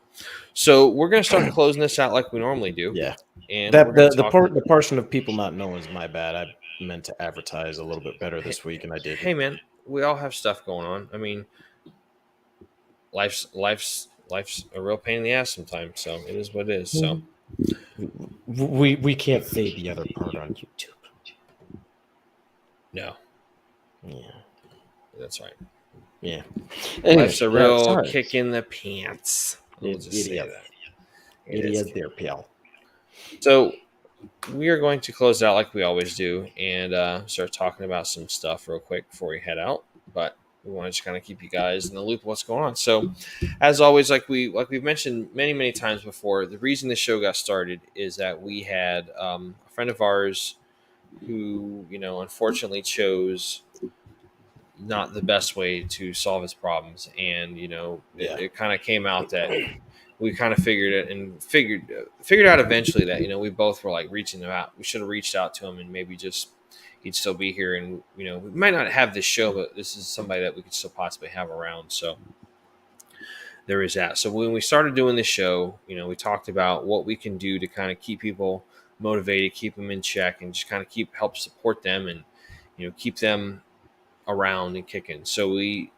[SPEAKER 2] So we're going to start closing this out like we normally do.
[SPEAKER 1] Yeah.
[SPEAKER 2] And
[SPEAKER 1] That
[SPEAKER 2] we're going to
[SPEAKER 1] the
[SPEAKER 2] talk.
[SPEAKER 1] part the portion of people not knowing is my bad. I meant to advertise a little bit better this week, and I didn't.
[SPEAKER 2] Hey, man, we all have stuff going on. I mean, life's a real pain in the ass sometimes. So it is what it is. So
[SPEAKER 1] we can't say the other part on YouTube.
[SPEAKER 2] no,
[SPEAKER 1] Yeah.
[SPEAKER 2] that's right.
[SPEAKER 1] Yeah.
[SPEAKER 2] Life's a real
[SPEAKER 1] sorry.
[SPEAKER 2] kick in the pants. We'll
[SPEAKER 1] It
[SPEAKER 2] just say
[SPEAKER 1] is.
[SPEAKER 2] that.
[SPEAKER 1] It is there, pal.
[SPEAKER 2] So we are going to close it out like we always do and start talking about some stuff real quick before we head out. But we want to just kind of keep you guys in the loop of what's going on. So, as always, like we've mentioned many times before, the reason the show got started is that we had a friend of ours who, unfortunately chose not the best way to solve his problems, and it kind of came out that we kind of figured it and figured out eventually that we both were like reaching out. We should have reached out to him and maybe just he'd still be here, and we might not have this show, but this is somebody that we could still possibly have around. So there is that. So when we started doing this show, we talked about what we can do to kind of keep people motivated, keep them in check, and just kind of help support them and keep them around and kicking. So we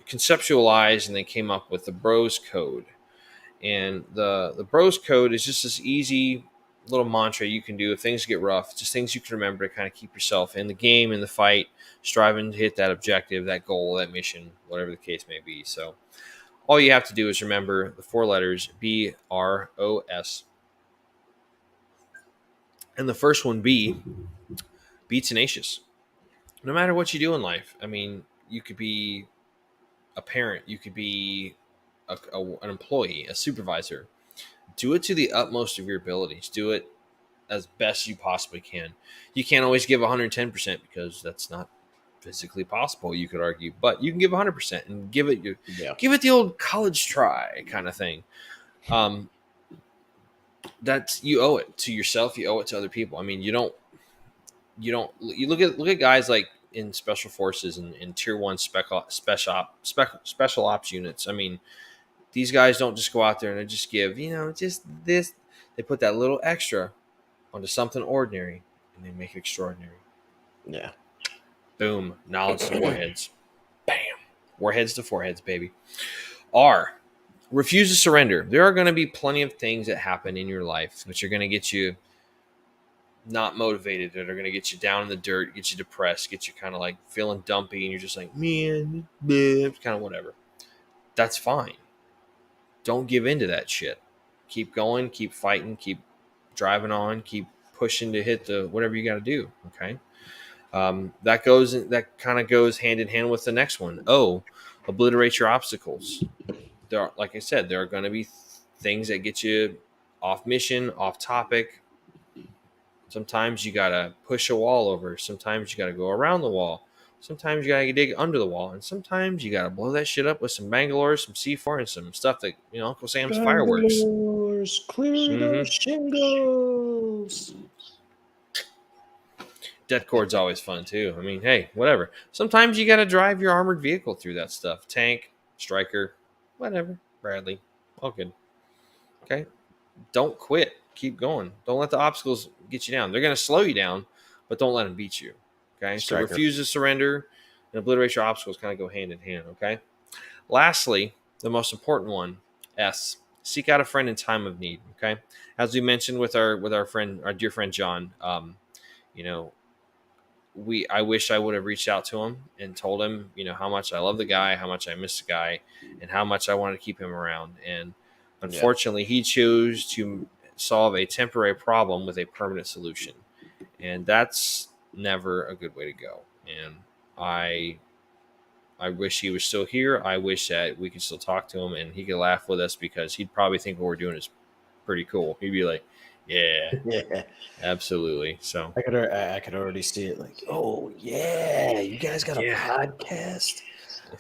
[SPEAKER 2] conceptualized and then came up with the Bros Code. And the bros code is just this easy little mantra you can do if things get rough, just things you can remember to kind of keep yourself in the game, in the fight, striving to hit that objective, that goal, that mission, whatever the case may be. So all you have to do is remember the 4 letters BROS. And the first one, be tenacious. No matter what you do in life. I mean, you could be a parent, you could be an employee, a supervisor. Do it to the utmost of your abilities. Do it as best you possibly can. You can't always give 110% because that's not physically possible, you could argue, but you can give 100% and give it the old college try kind of thing. That's, you owe it to yourself, you owe it to other people. I mean, you look at guys like in special forces and in tier 1 special ops units. I mean, these guys don't just go out there and they just give, just this. They put that little extra onto something ordinary and they make it extraordinary.
[SPEAKER 1] Yeah.
[SPEAKER 2] Boom. Knowledge to warheads. Bam. Warheads to foreheads, baby. R. Refuse to surrender. There are going to be plenty of things that happen in your life which are going to get you not motivated, that are going to get you down in the dirt, get you depressed, get you kind of like feeling dumpy, and you're just like, man, kind of whatever. That's fine. Don't give into that shit. Keep going, keep fighting, keep driving on, keep pushing to hit the whatever you got to do. Okay. That kind of goes hand in hand with the next one. Obliterate your obstacles. Like I said, there are going to be things that get you off mission, off topic. Sometimes you got to push a wall over. Sometimes you got to go around the wall. Sometimes you got to dig under the wall. And sometimes you got to blow that shit up with some Bangalore, some C4, and some stuff that, Uncle Sam's fireworks.
[SPEAKER 1] Clear those shingles.
[SPEAKER 2] Death Cord's always fun, too. I mean, hey, whatever. Sometimes you got to drive your armored vehicle through that stuff. Tank, Striker, whatever. Bradley. All good. Okay? Don't quit. Keep going. Don't let the obstacles get you down. They're going to slow you down, but don't let them beat you. Okay?
[SPEAKER 1] Striker.
[SPEAKER 2] So refuse to surrender and obliterate your obstacles kind of go hand in hand. Okay? Lastly, the most important one, S. Seek out a friend in time of need. Okay? As we mentioned with our dear friend John, I wish I would have reached out to him and told him, how much I love the guy, how much I miss the guy, and how much I wanted to keep him around. And unfortunately, he chose to solve a temporary problem with a permanent solution. And that's never a good way to go. And I wish he was still here. I wish that we could still talk to him and he could laugh with us, because he'd probably think what we're doing is pretty cool. He'd be like, yeah, absolutely. So
[SPEAKER 1] I could already see it. Like, oh yeah, you guys got a podcast.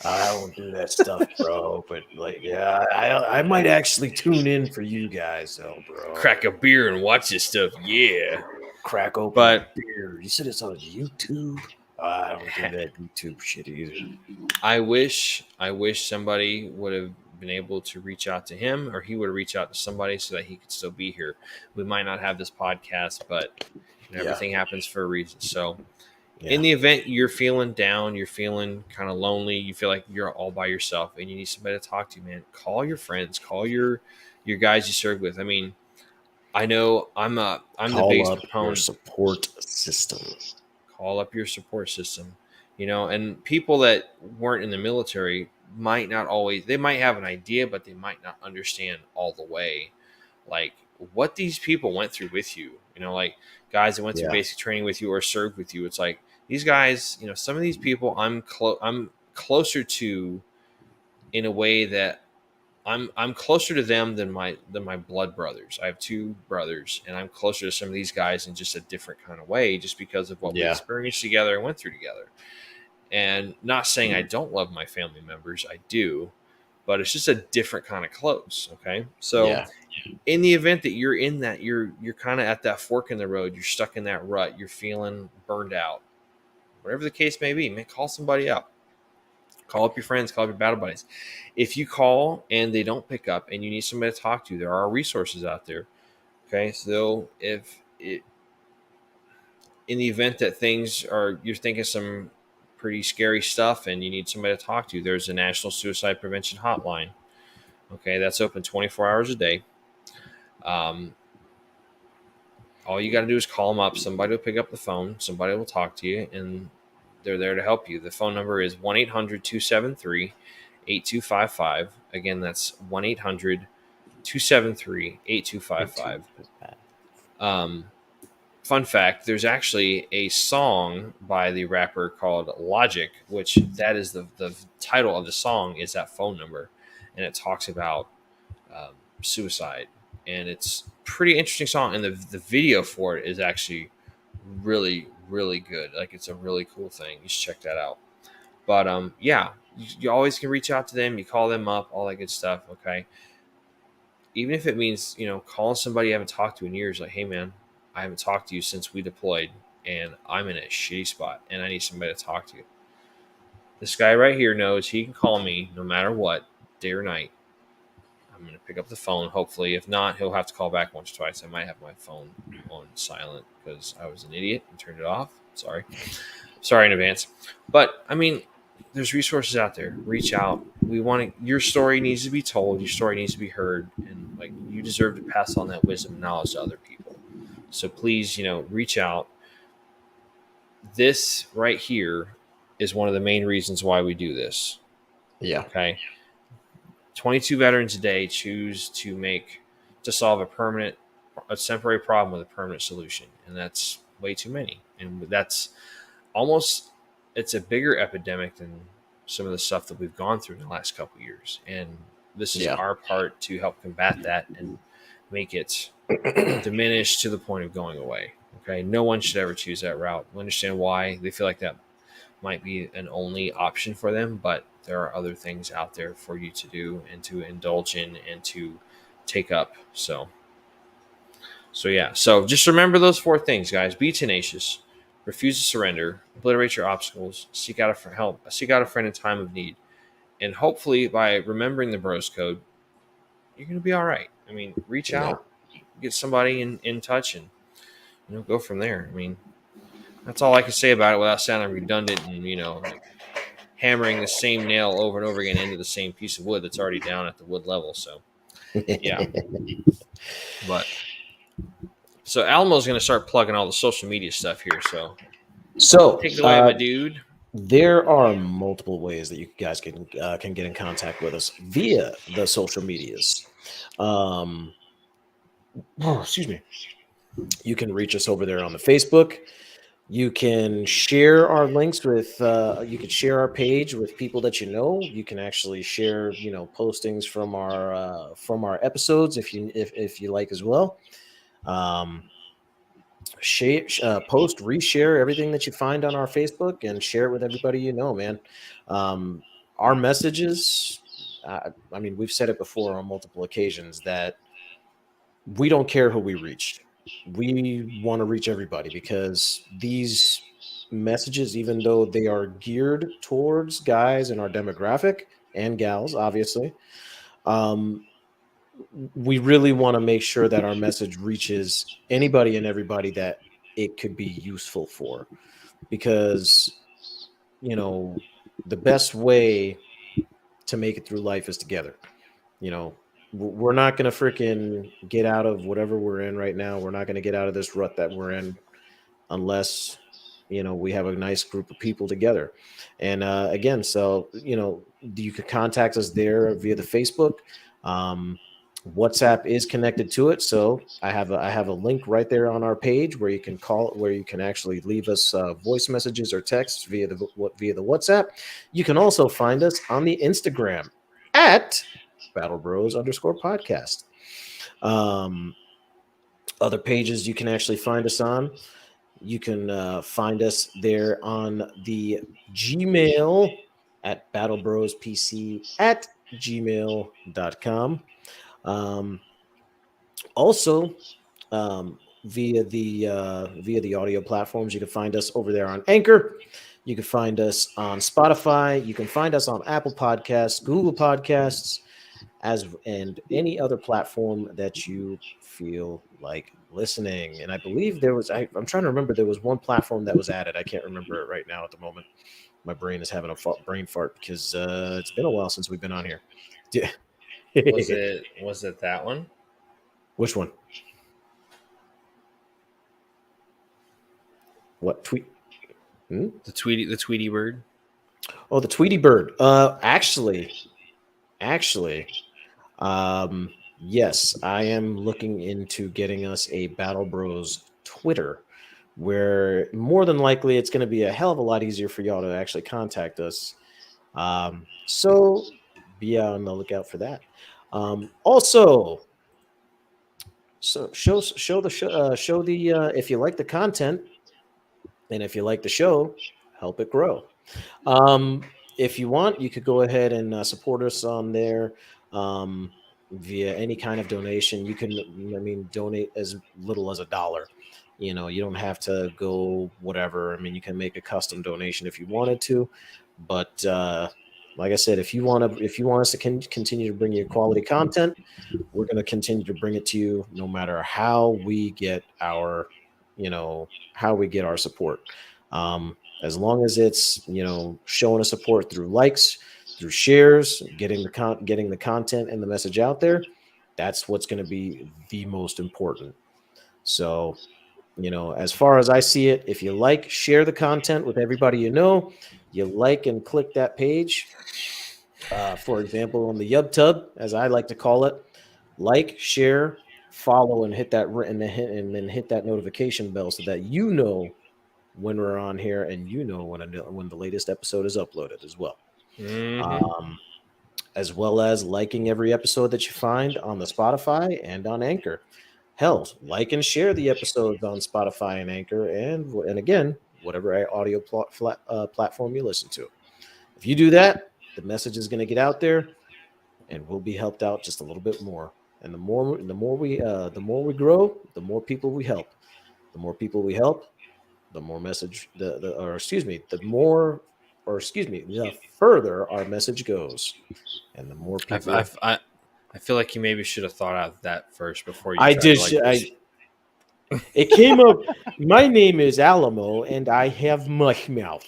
[SPEAKER 1] I don't do that stuff, bro. But like, yeah, I might actually tune in for you guys, though, bro.
[SPEAKER 2] Crack a beer and watch this stuff. Yeah,
[SPEAKER 1] crack open a beer. You said it's on YouTube. I don't do that YouTube shit either.
[SPEAKER 2] I wish somebody would have been able to reach out to him, or he would reach out to somebody so that he could still be here. We might not have this podcast, but everything happens for a reason. So in the event you're feeling down, you're feeling kind of lonely, you feel like you're all by yourself and you need somebody to talk to, man, call your friends, call your guys you serve with. I mean, I know I'm the biggest proponent.
[SPEAKER 1] Support system.
[SPEAKER 2] Call up your support system, and people that weren't in the military might not always, they might have an idea, but they might not understand all the way, like what these people went through with you, like guys that went through basic training with you or served with you. It's like these guys, some of these people I'm closer to in a way that I'm closer to them than my blood brothers. I have 2 brothers, and I'm closer to some of these guys in just a different kind of way, just because of what we experienced together and went through together. And not saying I don't love my family members, I do, but it's just a different kind of close. Okay, so in the event that you're in that, you're kind of at that fork in the road, you're stuck in that rut, you're feeling burned out, whatever the case may be, man, call somebody up. Call up your friends, call up your battle buddies. If you call and they don't pick up and you need somebody to talk to, there are resources out there. Okay, so in the event that you're thinking some pretty scary stuff and you need somebody to talk to, there's a National Suicide Prevention Hotline. Okay, that's open 24 hours a day. Um, all you got to do is call them up. Somebody will pick up the phone. Somebody will talk to you, and they're there to help you. The phone number is 1-800-273-8255. Again, that's 1-800-273-8255. Um, Fun fact: there's actually a song by the rapper called Logic, which that is the title of the song is that phone number, and it talks about um, suicide, and it's pretty interesting song, and the video for it is actually really good. Like it's a really cool thing. You should check that out. But yeah, you always can reach out to them. You call them up, all that good stuff. Okay, even if it means calling somebody you haven't talked to in years, like, hey man, I haven't talked to you since we deployed, and I'm in a shitty spot, and I need somebody to talk to. This guy right here knows he can call me no matter what, day or night. I'm going to pick up the phone, hopefully. If not, he'll have to call back once or twice. I might have my phone on silent because I was an idiot and turned it off. Sorry in advance. But I mean, there's resources out there. Reach out. We want to, your story needs to be told. Your story needs to be heard, and like you deserve to pass on that wisdom and knowledge to other people. So please, reach out. This right here is one of the main reasons why we do this.
[SPEAKER 1] Yeah.
[SPEAKER 2] Okay. 22 veterans a day choose to solve a temporary problem with a permanent solution, and that's way too many. And that's almost it's a bigger epidemic than some of the stuff that we've gone through in the last couple of years. And this is
[SPEAKER 1] Yeah.
[SPEAKER 2] our part to help combat that and make it diminish to the point of going away. Okay, no one should ever choose that route. We understand why they feel like that might be an only option for them, but there are other things out there for you to do and to indulge in and to take up. So yeah. So just remember those four things, guys. Be tenacious, refuse to surrender, obliterate your obstacles, seek out help, seek out a friend in time of need, and hopefully by remembering the Bros Code, you're gonna be all right. I mean, reach
[SPEAKER 1] Yeah.
[SPEAKER 2] out, get somebody in touch, and go from there. I mean, that's all I can say about it without sounding redundant and like hammering the same nail over and over again into the same piece of wood that's already down at the wood level. So yeah, but so Alamo's going to start plugging all the social media stuff here. So
[SPEAKER 1] So
[SPEAKER 2] take it away, my dude.
[SPEAKER 1] there are multiple ways that you guys can get in contact with us via the social medias. Um, excuse me. You can reach us over there on the Facebook. You can share our links with. You can share our page with people that you know. You can actually share, postings from our episodes if you like as well. Um, post, reshare everything that you find on our Facebook and share it with everybody you know, man. Um, our messages. I mean, we've said it before on multiple occasions that we don't care who we reach. We want to reach everybody because these messages, even though they are geared towards guys in our demographic and gals, obviously, um, we really want to make sure that our message reaches anybody and everybody that it could be useful for. Because, you know, the best way to make it through life is together. You know, we're not going to freaking get out of whatever we're in right now. We're not going to get out of this rut that we're in unless we have a nice group of people together. And again, so you can contact us there via the Facebook. um, WhatsApp is connected to it, so I have a link right there on our page where you can where you can actually leave us voice messages or texts via the WhatsApp. You can also find us on the Instagram at Battle Bros _ podcast. um, Other pages you can actually find us on. You can find us there on the Gmail at battlebrospc@gmail.com. Um, Also, via the audio platforms, you can find us over there on Anchor. You can find us on Spotify. You can find us on Apple Podcasts, Google Podcasts, and any other platform that you feel like listening. And I believe I'm trying to remember, there was one platform that was added. I can't remember it right now at the moment. My brain is having a brain fart because it's been a while since we've been on here.
[SPEAKER 2] Was it that one?
[SPEAKER 1] Which one? What tweet? Hmm?
[SPEAKER 2] The Tweety bird.
[SPEAKER 1] Oh, the Tweety Bird. Actually, yes, I am looking into getting us a Battle Bros Twitter, where more than likely it's going to be a hell of a lot easier for y'all to actually contact us. So be on the lookout for that. Also, so show the if you like the content and if you like the show, help it grow. If you want, you could go ahead and support us on there via any kind of donation. You can, I mean, donate as little as $1. You don't have to go whatever. I mean, you can make a custom donation if you wanted to, but like I said, if you want us to continue to bring you quality content, we're going to continue to bring it to you, no matter how we get our, how we get our support. As long as it's showing us support through likes, through shares, getting the content and the message out there, that's what's going to be the most important. So, as far as I see it, if you like, share the content with everybody you like and click that page. For example, on the YubTub, as I like to call it, like, share, follow, and hit that and then hit that notification bell so that when we're on here and when the latest episode is uploaded as well.
[SPEAKER 2] Mm-hmm.
[SPEAKER 1] Um, as well as liking every episode that you find on the Spotify and on Anchor. Hell, like and share the episodes on Spotify and Anchor, and again, whatever audio platform you listen to. If you do that, the message is going to get out there, and we'll be helped out just a little bit more. And the more we grow, the more people we help. The more people we help, the more message the or excuse me, the more or excuse me, the further our message goes, and the more
[SPEAKER 2] I,
[SPEAKER 1] people.
[SPEAKER 2] I, I feel like you maybe should have thought out that first before you
[SPEAKER 1] I
[SPEAKER 2] tried
[SPEAKER 1] did.
[SPEAKER 2] to like just.
[SPEAKER 1] It came up. My name is Alamo, and I have mush mouth.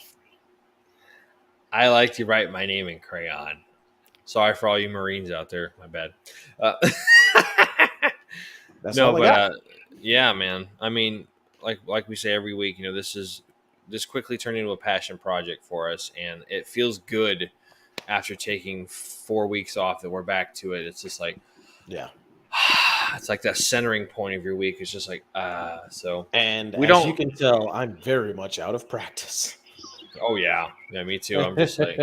[SPEAKER 2] I like to write my name in crayon. Sorry for all you Marines out there. My bad. Uh,
[SPEAKER 1] That's
[SPEAKER 2] no,
[SPEAKER 1] all I
[SPEAKER 2] but
[SPEAKER 1] got.
[SPEAKER 2] yeah, man. I mean, like we say every week, this quickly turned into a passion project for us, and it feels good after taking 4 weeks off that we're back to it. It's just like
[SPEAKER 1] Yeah.
[SPEAKER 2] it's like that centering point of your week. It's just like so
[SPEAKER 1] And
[SPEAKER 2] we
[SPEAKER 1] as you
[SPEAKER 2] don't.
[SPEAKER 1] can tell, I'm very much out of practice.
[SPEAKER 2] Oh yeah, me too. I'm just like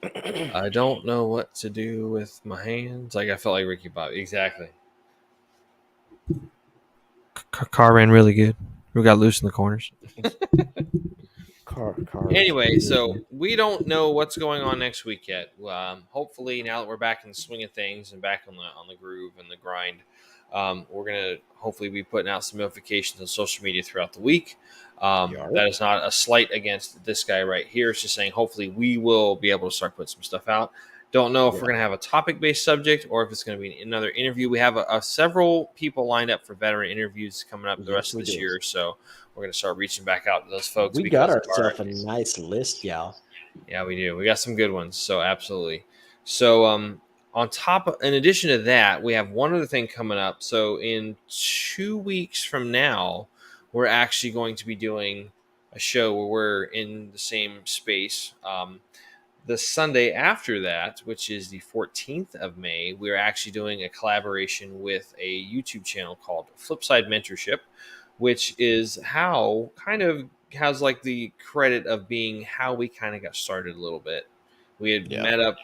[SPEAKER 2] I don't know what to do with my hands. Like I felt like Ricky Bobby. Exactly. Car ran really good. We got loose in the corners.
[SPEAKER 1] Car is
[SPEAKER 2] Anyway, so
[SPEAKER 1] good.
[SPEAKER 2] we don't know what's going on next week yet. Hopefully, now that we're back in the swing of things and back on the groove and the grind, we're gonna hopefully be putting out some notifications on social media throughout the week.
[SPEAKER 1] Yarp.
[SPEAKER 2] That is not a slight against this guy right here. It's just saying hopefully we will be able to start putting some stuff out. Don't know if
[SPEAKER 1] Yeah.
[SPEAKER 2] we're gonna have a topic-based subject or if it's gonna be another interview. We have several people lined up for veteran interviews coming up the
[SPEAKER 1] Yes,
[SPEAKER 2] rest of
[SPEAKER 1] we
[SPEAKER 2] this
[SPEAKER 1] do.
[SPEAKER 2] year, so we're gonna start reaching back out to those folks
[SPEAKER 1] We got
[SPEAKER 2] because of our.
[SPEAKER 1] ourselves a nice list, y'all.
[SPEAKER 2] Yeah, we do. We got some good ones. So absolutely. So in addition to that, we have one other thing coming up. So in 2 weeks from now, we're actually going to be doing a show where we're in the same space. The Sunday after that, which is the 14th of May, we're actually doing a collaboration with a YouTube channel called Flipside Mentorship, which is how kind of has like the credit of being how we kind of got started a little bit. We had
[SPEAKER 1] Yeah.
[SPEAKER 2] met up,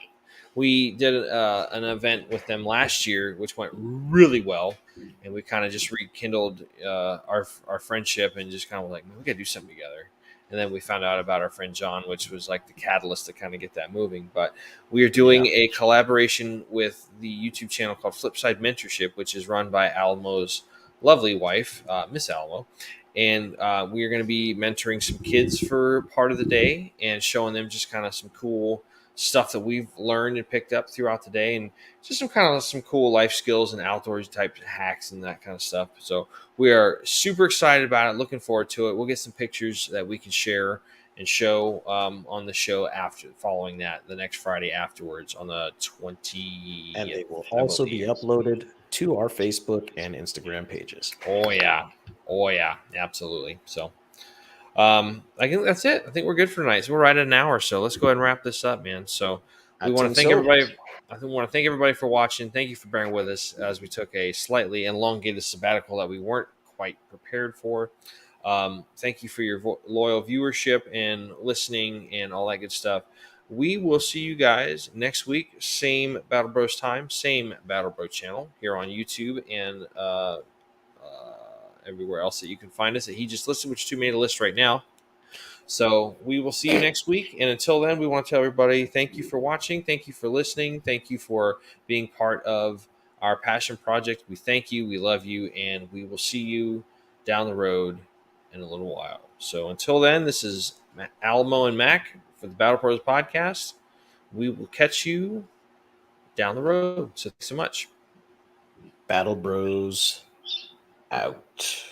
[SPEAKER 2] we did an event with them last year, which went really well. And we kind of just rekindled our friendship and just kind of like, man, we got to do something together. And then we found out about our friend John, which was like the catalyst to kind of get that moving. But we are
[SPEAKER 1] Yeah.
[SPEAKER 2] doing a collaboration with the YouTube channel called Flipside Mentorship, which is run by Alamo's lovely wife, Miss Alamo. And we are going to be mentoring some kids for part of the day and showing them just kind of some cool stuff that we've learned and picked up throughout the day, and just some cool life skills and outdoors type hacks and that kind of stuff. So we are super excited about it, looking forward to it. We'll get some pictures that we can share and show on the show after following that the next Friday afterwards on the
[SPEAKER 1] And
[SPEAKER 2] 20th,
[SPEAKER 1] they will
[SPEAKER 2] I
[SPEAKER 1] also be
[SPEAKER 2] believe.
[SPEAKER 1] uploaded to our Facebook and Instagram pages.
[SPEAKER 2] Oh yeah, oh yeah, absolutely. So I think that's it. I think we're good for tonight. So we're right at an hour, so let's go ahead and wrap this up, man. So we
[SPEAKER 1] I
[SPEAKER 2] want to
[SPEAKER 1] think
[SPEAKER 2] thank
[SPEAKER 1] so.
[SPEAKER 2] everybody. I think we want to thank everybody for watching. Thank you for bearing with us as we took a slightly elongated sabbatical that we weren't quite prepared for. Thank you for your loyal viewership and listening and all that good stuff. We will see you guys next week. Same Battle Bros time, same Battle Bros channel here on YouTube and everywhere else that you can find us. That he just listed, which two made a list right now. So we will see you next week. And until then, we want to tell everybody thank you for watching. Thank you for listening. Thank you for being part of our passion project. We thank you. We love you. And we will see you down the road in a little while. So until then, this is Alamo and Mac for the Battle Pros podcast. We will catch you down the road. So thanks so much.
[SPEAKER 1] Battle Bros out.